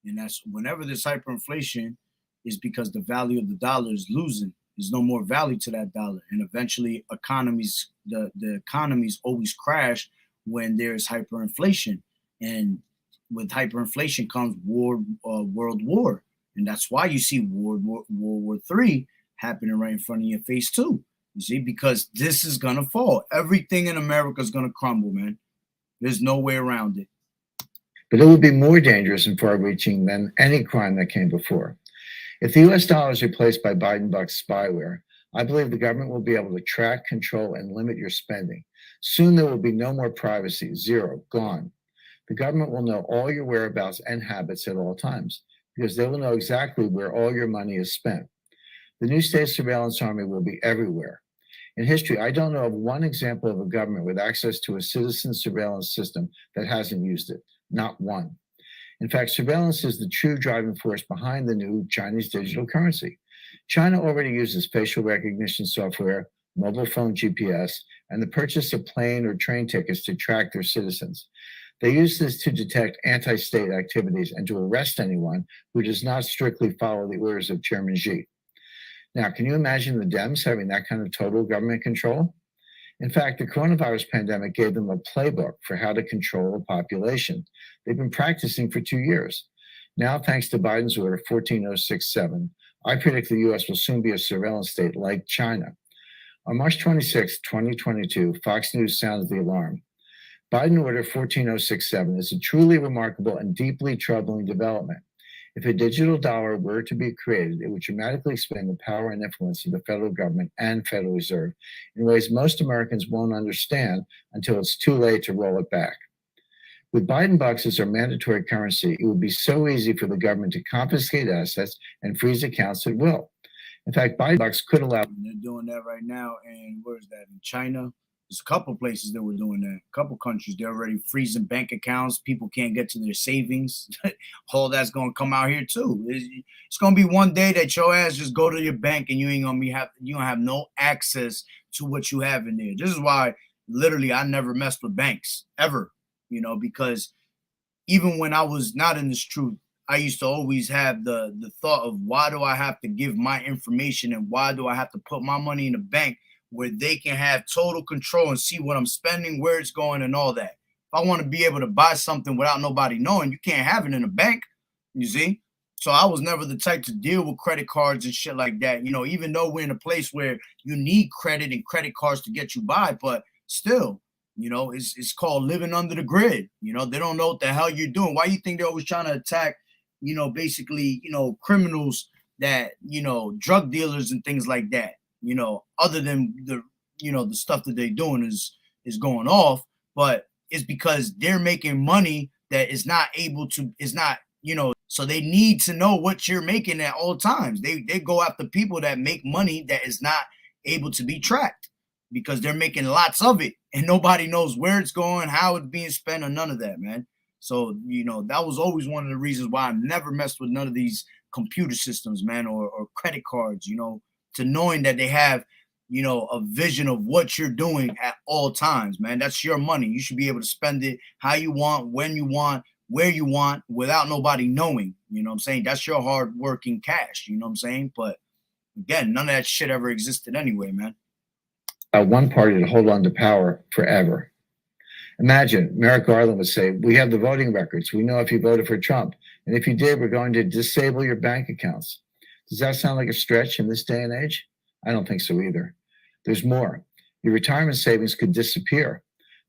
And that's whenever this hyperinflation is because the value of the dollar is losing. There's no more value to that dollar. And eventually the economies always crash when there's hyperinflation. And with hyperinflation comes world war. And that's why you see World War III happening right in front of your face too. You see, because this is gonna fall. Everything in America is gonna crumble, man. There's no way around it. But it would be more dangerous and far-reaching than any crime that came before. If the U.S. dollar is replaced by Biden bucks spyware, I believe the government will be able to track, control, and limit your spending. Soon there will be no more privacy, zero, gone. The government will know all your whereabouts and habits at all times, because they will know exactly where all your money is spent. The new state surveillance army will be everywhere. In history, I don't know of one example of a government with access to a citizen surveillance system that hasn't used it. Not one. In fact, surveillance is the true driving force behind the new Chinese digital currency. China already uses facial recognition software, mobile phone GPS, and the purchase of plane or train tickets to track their citizens. They use this to detect anti-state activities and to arrest anyone who does not strictly follow the orders of Chairman Xi. Now, can you imagine the Dems having that kind of total government control? In fact, the coronavirus pandemic gave them a playbook for how to control a population. They've been practicing for 2 years. Now, thanks to Biden's order 14067, I predict the US will soon be a surveillance state like China. On March 26, 2022, Fox News sounded the alarm. Biden order 14067 is a truly remarkable and deeply troubling development. If a digital dollar were to be created, it would dramatically expand the power and influence of the federal government and Federal Reserve in ways most Americans won't understand until it's too late to roll it back. With Biden bucks as our mandatory currency, it would be so easy for the government to confiscate assets and freeze accounts at will. In fact, Biden bucks could allow. They're doing that right now, and where is that? In China. There's a couple places that were doing that. A couple countries, they're already freezing bank accounts. People can't get to their savings. All that's going to come out here too. It's going to be one day that your ass just go to your bank and you ain't going to you don't have no access to what you have in there. This is why literally I never messed with banks ever, because even when I was not in this truth, I used to always have the thought of why do I have to give my information and why do I have to put my money in the bank where they can have total control and see what I'm spending, where it's going, and all that. If I want to be able to buy something without nobody knowing, you can't have it in a bank, you see? So I was never the type to deal with credit cards and shit like that, even though we're in a place where you need credit and credit cards to get you by, but still, it's called living under the grid. They don't know what the hell you're doing. Why you think they're always trying to attack, basically, criminals that, drug dealers and things like that? Other than the stuff that they're doing is going off, but it's because they're making money that is not, so they need to know what you're making at all times. They go after people that make money that is not able to be tracked because they're making lots of it and nobody knows where it's going, how it's being spent, or none of that, man. So, that was always one of the reasons why I never messed with none of these computer systems, man, or credit cards, to knowing that they have, a vision of what you're doing at all times, man. That's your money. You should be able to spend it how you want, when you want, where you want, without nobody knowing. You know what I'm saying? That's your hard working cash. You know what I'm saying? But again, none of that shit ever existed anyway, man. One party to hold on to power forever. Imagine Merrick Garland would say, we have the voting records. We know if you voted for Trump. And if you did, we're going to disable your bank accounts. Does that sound like a stretch in this day and age? I don't think so either. There's more. Your retirement savings could disappear.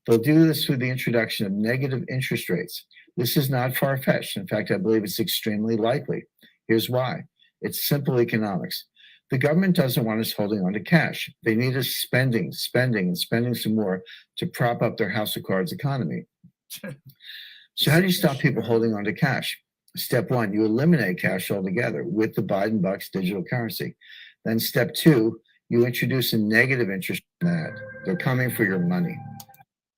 They'll do this through the introduction of negative interest rates. This is not far-fetched. In fact, I believe it's extremely likely. Here's why. It's simple economics. The government doesn't want us holding on to cash. They need us spending some more to prop up their house of cards economy. So how do you stop people holding on to cash? Step one, you eliminate cash altogether with the Biden bucks digital currency. Then step two, you introduce a negative interest rate. They're coming for your money.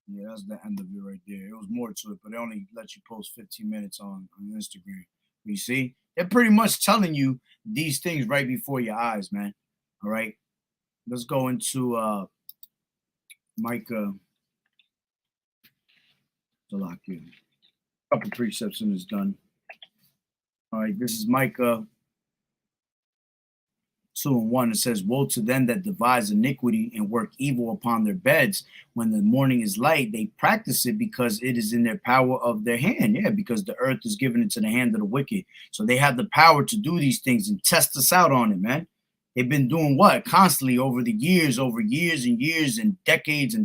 Yeah, that's the end of it right there. It was more to it, but they only let you post 15 minutes on Instagram. You see? They're pretty much telling you these things right before your eyes, man. All right? Let's go into Micah. A couple precepts and it's done. All right, this is Micah 2:1. It says, woe to them that devise iniquity and work evil upon their beds. When the morning is light, they practice it because it is in their power of their hand. Yeah, because the earth is given into the hand of the wicked. So they have the power to do these things and test us out on it, man. They've been doing what? Constantly over years and years and decades,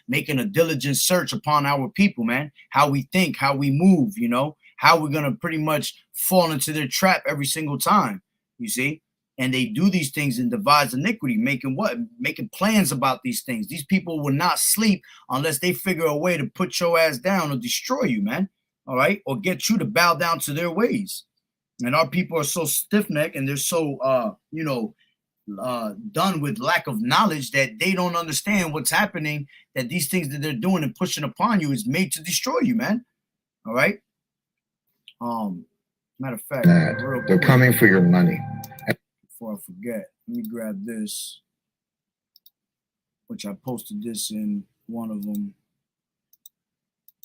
making a diligent search upon our people, man. How we think, how we move, how we're going to pretty much fall into their trap every single time, you see? And they do these things and devise iniquity, making what? Making plans about these things. These people will not sleep unless they figure a way to put your ass down or destroy you, man. All right? Or get you to bow down to their ways. And our people are so stiff-necked and they're so, done with lack of knowledge, that they don't understand what's happening, that these things that they're doing and pushing upon you is made to destroy you, man. All right. Matter of fact, they're coming for your money. Before I forget, let me grab this, which I posted this in one of them,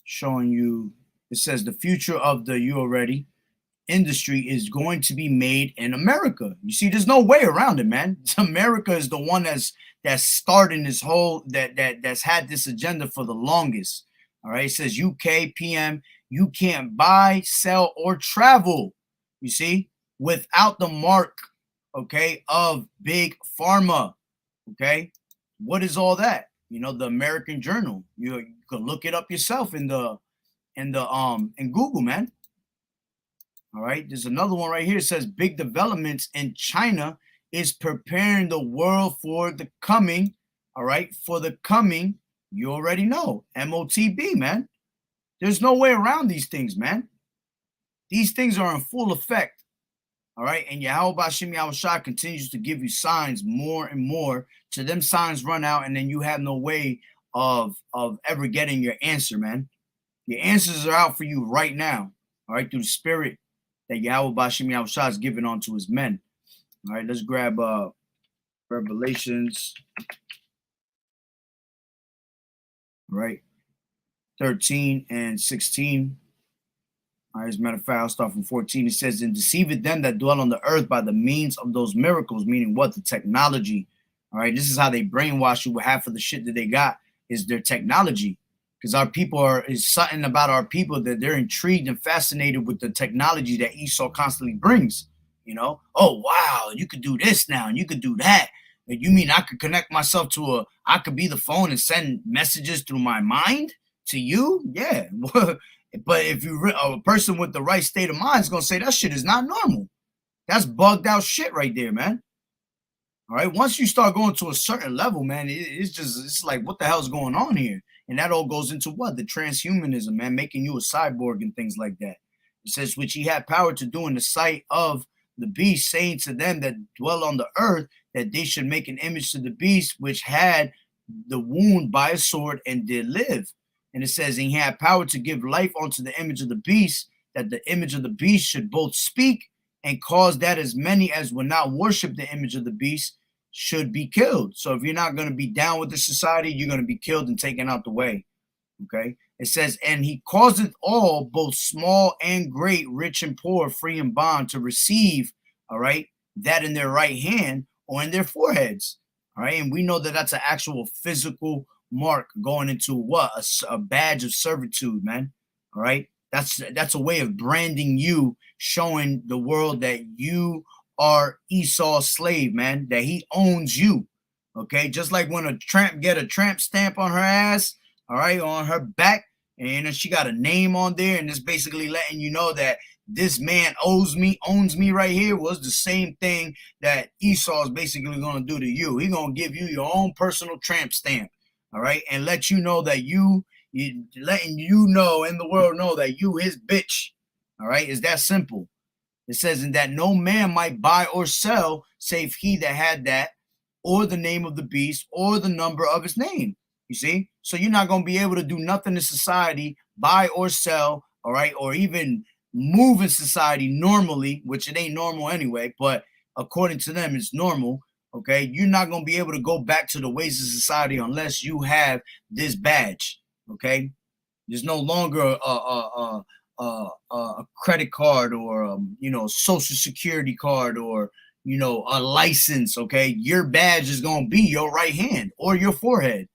showing you. It says the future of the industry is going to be made in America. You see, there's no way around it, man. America is the one that's starting this whole that's had this agenda for the longest. All right. It says UK PM, you can't buy, sell, or travel, you see, without the mark, okay, of big pharma. Okay. What is all that? You know, the American Journal. You can look it up yourself in Google, man. All right. There's another one right here. It says big developments in China is preparing the world for the coming. All right. For the coming, you already know, MOTB, man. There's no way around these things, man. These things are in full effect. All right. And YAHAWAH'S continues to give you signs more and more till them signs run out, and then you have no way of ever getting your answer, man. Your answers are out for you right now. All right. Through the spirit that YAHAWAH'S is giving onto his men. All right. Let's grab Revelations. All right. 13 and 16. All right, as a matter of fact, I'll start from 14. It says, and deceiveth them that dwell on the earth by the means of those miracles, meaning what? The technology. All right, this is how they brainwash you with half of the shit that they got is their technology. Because our people is something about our people that they're intrigued and fascinated with the technology that Esau constantly brings. You know, oh, wow, you could do this now and you could do that. And you mean I could connect myself to I could be the phone and send messages through my mind to you? Yeah. But if a person with the right state of mind is going to say that shit is not normal. That's bugged out shit right there, man. All right. Once you start going to a certain level, man, it's like, what the hell's going on here? And that all goes into what? The transhumanism, man, making you a cyborg and things like that. It says, which he had power to do in the sight of the beast, saying to them that dwell on the earth that they should make an image to the beast, which had the wound by a sword and did live. And it says, and he had power to give life unto the image of the beast, that the image of the beast should both speak and cause that as many as would not worship the image of the beast should be killed. So if you're not going to be down with the society, you're going to be killed and taken out the way. Okay. It says, and he causeth all, both small and great, rich and poor, free and bond, to receive, all right, that in their right hand or in their foreheads. All right. And we know that that's an actual physical mark going into what? A badge of servitude, man. All right. That's a way of branding you, showing the world that you are Esau's slave, man, that he owns you. Okay. Just like when a tramp get a tramp stamp on her ass, all right, on her back, and she got a name on there, and it's basically letting you know that this man owns me right here, was the same thing that Esau is basically going to do to you. He's going to give you your own personal tramp stamp. All right. And let you know that letting you know and the world know that you his bitch. All right. It's that simple. It says, and that no man might buy or sell save he that had that, or the name of the beast, or the number of his name. You see? So you're not going to be able to do nothing in society, buy or sell, all right, or even move in society normally, which it ain't normal anyway, but according to them, it's normal. Okay, you're not going to be able to go back to the ways of society unless you have this badge. Okay, there's no longer a credit card or social security card or a license. Okay, your badge is going to be your right hand or your forehead.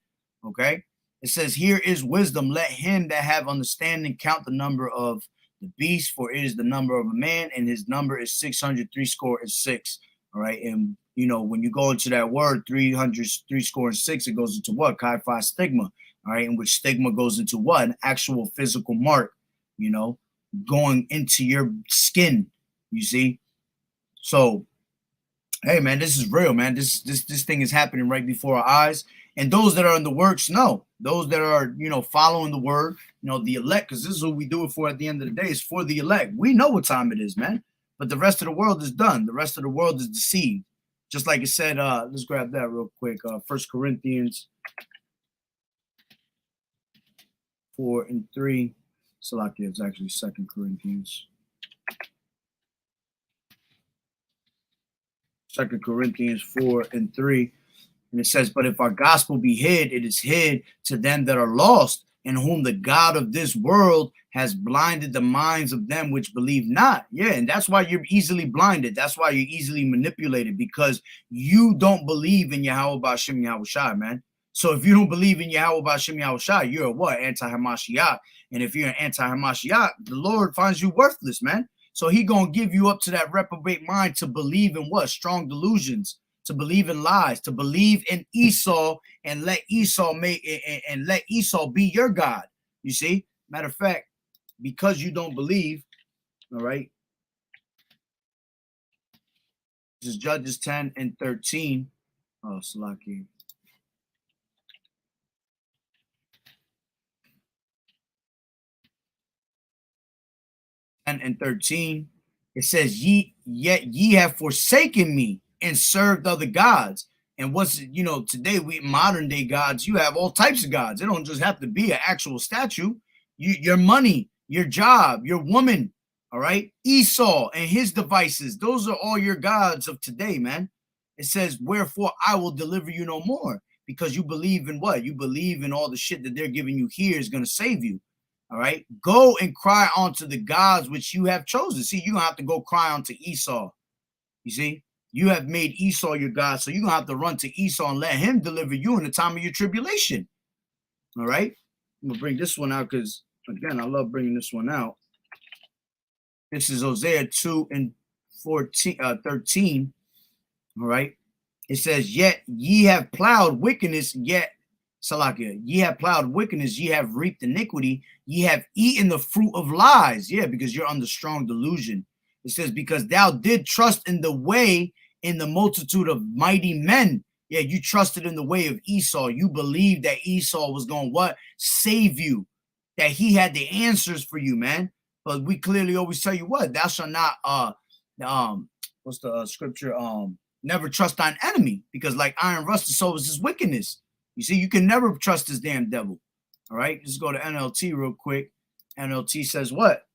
Okay, it says, here is wisdom. Let him that have understanding count the number of the beast, for it is the number of a man, and his number is 666. All right, and when you go into that word 306, it goes into what? Chi-Phi stigma. All right, in which stigma goes into what? An actual physical mark, going into your skin. You see, so hey, man, this is real, man. This thing is happening right before our eyes. And those that are in the works know. Those that are, following the word, the elect, because this is what we do it for at the end of the day, is for the elect. We know what time it is, man. But the rest of the world is done. The rest of the world is deceived. Just like it said, let's grab that real quick. 1 Corinthians 4:3. Salakia, it's actually 2 Corinthians. 2 Corinthians 4:3. And it says, but if our gospel be hid, it is hid to them that are lost, in whom the God of this world has blinded the minds of them which believe not. Yeah, and that's why you're easily blinded. That's why you're easily manipulated, because you don't believe in Yahweh B'Shem Yahushai, man. So if you don't believe in Yahweh B'Shem Yahushai, you're a what? Anti-Hamashiach. And if you're an anti-Hamashiach, the Lord finds you worthless, man. So he gonna give you up to that reprobate mind to believe in what? Strong delusions, to believe in lies, to believe in Esau and let Esau let Esau be your God. You see? Matter of fact, because you don't believe, all right. This is Judges 10:13. Oh, Salaki. 10:13. It says, yet ye have forsaken me and served other gods. And what's, today we modern day gods, you have all types of gods. It don't just have to be an actual statue. Your money, your job, your woman, all right? Esau and his devices, those are all your gods of today, man. It says, wherefore I will deliver you no more, because you believe in what? You believe in all the shit that they're giving you here is going to save you. All right, go and cry unto the gods which you have chosen. See, you're gonna have to go cry unto Esau. You see, you have made Esau your God, so you're gonna have to run to Esau and let him deliver you in the time of your tribulation. All right, I'm gonna bring this one out because, again, I love bringing this one out. This is Hosea 2:13. All right, it says, yet ye have plowed wickedness, yet Salakia, ye have plowed wickedness, ye have reaped iniquity, ye have eaten the fruit of lies. Yeah, because you're under strong delusion. It says, because thou did trust in the way, in the multitude of mighty men. Yeah, you trusted in the way of Esau. You believed that Esau was going to what? Save you, that he had the answers for you, man. But we clearly always tell you what? Thou shalt not, what's the scripture? Never trust thine enemy, because like iron rust, so is his wickedness. You see, you can never trust this damn devil. All right, let's go to NLT real quick. NLT says what?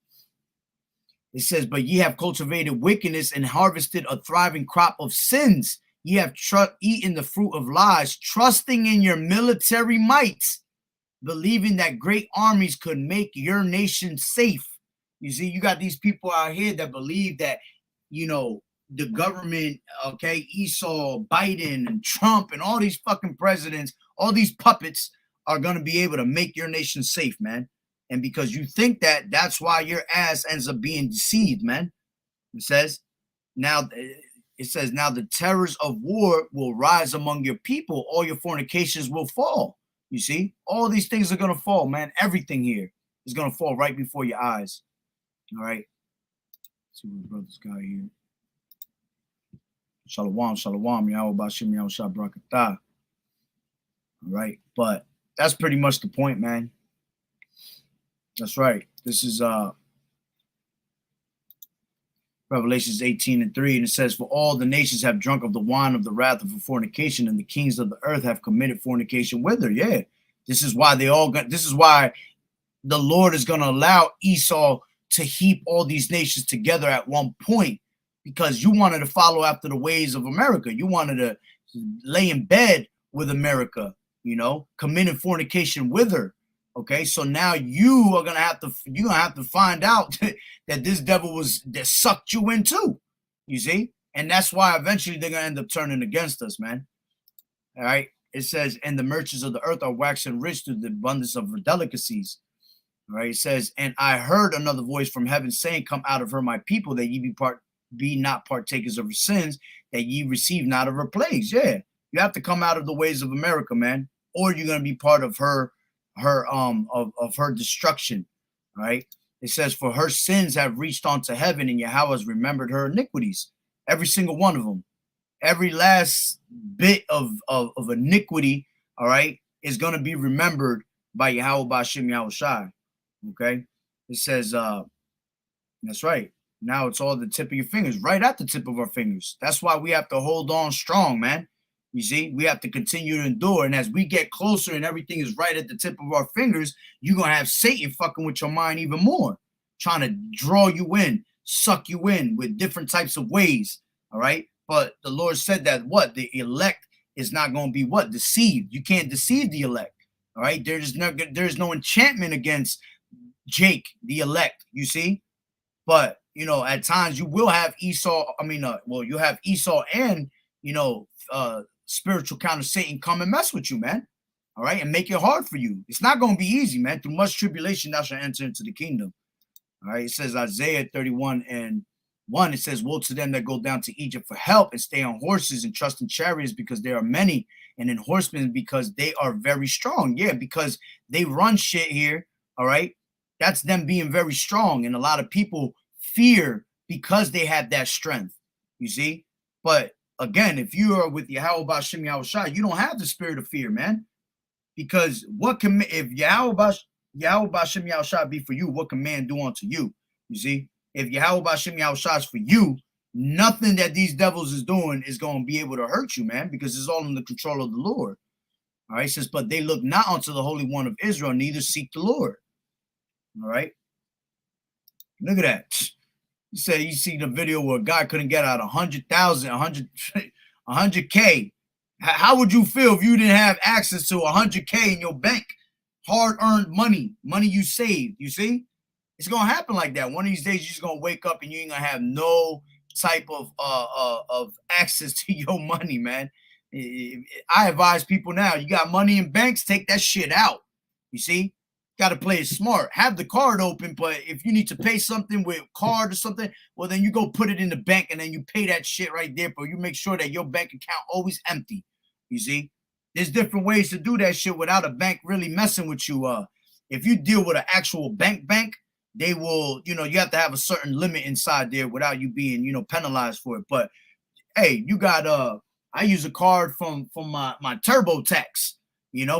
It says, but ye have cultivated wickedness and harvested a thriving crop of sins. Ye have eaten the fruit of lies, trusting in your military might, believing that great armies could make your nation safe. You see, you got these people out here that believe that, the government, okay, Esau, Biden, and Trump, and all these fucking presidents, all these puppets are going to be able to make your nation safe, man. And because you think that, that's why your ass ends up being deceived, man. It says, now the terrors of war will rise among your people. All your fornications will fall. You see, all these things are going to fall, man. Everything here is going to fall right before your eyes. All right. Let's see what brothers got here. Shalom, shalom, Yahweh B'Shem Yahushua Brakatah. All right, but that's pretty much the point, man. That's right. This is Revelations 18:3, and it says, for all the nations have drunk of the wine of the wrath of fornication, and the kings of the earth have committed fornication with her. Yeah, this is why this is why the Lord is going to allow Esau to heap all these nations together at one point, because you wanted to follow after the ways of America. You wanted to lay in bed with America, committing fornication with her. Okay, so now you're gonna have to find out that this devil that sucked you in too. You see, and that's why eventually they're gonna end up turning against us, man. All right. It says, and the merchants of the earth are waxing rich through the abundance of her delicacies. All right. It says, and I heard another voice from heaven saying, come out of her, my people, that ye be not partakers of her sins, that ye receive not of her plagues. Yeah, you have to come out of the ways of America, man, or you're gonna be part of her destruction. All right. It says, for her sins have reached onto heaven, and Yahweh has remembered her iniquities. Every single one of them. Every last bit of iniquity, all right, is gonna be remembered by Yahweh B'Shem Yahushai. Okay. It says, that's right. Now it's all the tip of your fingers, right at the tip of our fingers. That's why we have to hold on strong, man. You see, we have to continue to endure. And as we get closer and everything is right at the tip of our fingers, you're going to have Satan fucking with your mind even more, trying to draw you in, suck you in with different types of ways. All right. But the Lord said that what? The elect is not going to be what? Deceived. You can't deceive the elect. All right. There's no enchantment against Jake, the elect, you see. But, you know, at times you will have Esau. You have Esau and, spiritual counter Satan come and mess with you, man. All right. And make it hard for you. It's not going to be easy, man. Through much tribulation, thou shalt enter into the kingdom. All right. It says Isaiah 31:1. It says, woe to them that go down to Egypt for help and stay on horses and trust in chariots because there are many, and in horsemen because they are very strong. Yeah, because they run shit here. All right. That's them being very strong. And a lot of people fear because they have that strength, you see. But again, if you are with Yahweh B'Shem Yahushua, you don't have the spirit of fear, man. Because if Yahweh B'Shem Yahushua be for you, what can man do unto you? You see, if Yahweh B'Shem Yahushua is for you, nothing that these devils is doing is going to be able to hurt you, man, because it's all in the control of the Lord. All right, it says, but they look not unto the Holy One of Israel, neither seek the Lord. All right. Look at that. You say you see the video where a guy couldn't get out 100,000, 100K. How would you feel if you didn't have access to 100K in your bank? Hard-earned money you saved, you see? It's going to happen like that. One of these days, you're just going to wake up and you ain't going to have no type of access to your money, man. I advise people now, you got money in banks, take that shit out, you see? Got to play it smart. Have the card open, but if you need to pay something with card or something, well, then you go put it in the bank and then you pay that shit right there. But you make sure that your bank account always empty. You see, there's different ways to do that shit without a bank really messing with you. If you deal with an actual bank, they will, you have to have a certain limit inside there without you being, penalized for it. But hey, you got I use a card from my TurboTax.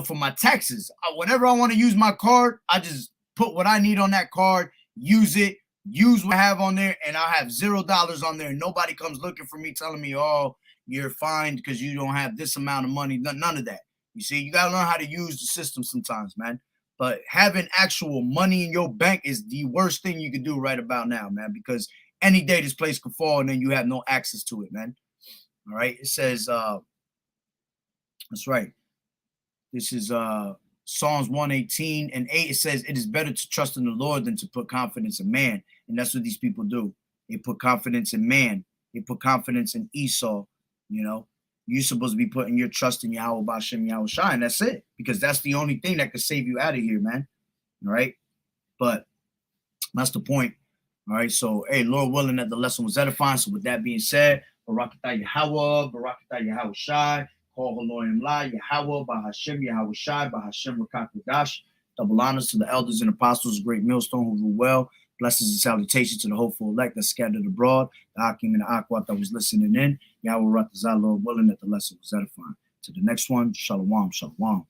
For my taxes. Whenever I want to use my card, I just put what I need on that card, use what I have on there, and I'll have $0 on there. And nobody comes looking for me telling me, oh, you're fined because you don't have this amount of money. None of that. You see, you got to learn how to use the system sometimes, man. But having actual money in your bank is the worst thing you can do right about now, man, because any day this place could fall and then you have no access to it, man. All right. It says, that's right. This is Psalms 118:8. It says, it is better to trust in the Lord than to put confidence in man. And that's what these people do. They put confidence in man. They put confidence in Esau. You're supposed to be putting your trust in Yahweh B'Shem Yahushua, and that's it. Because that's the only thing that could save you out of here, man. All right? But that's the point. All right? So, hey, Lord willing that the lesson was edifying. So with that being said, Barakatah Yahweh, Barakatah Yahushai, Holoim La, Yahweh, Bahashem, Yahushai, Bahashem, Rakakudash. Double honors to the elders and apostles, great millstone who rule well. Blessings and salutations to the hopeful elect that scattered abroad, the Akim and the Akwat that was listening in. Yahweh Ratazah, Lord willing that the lesson was edifying. To the next one, Shalom, Shalom.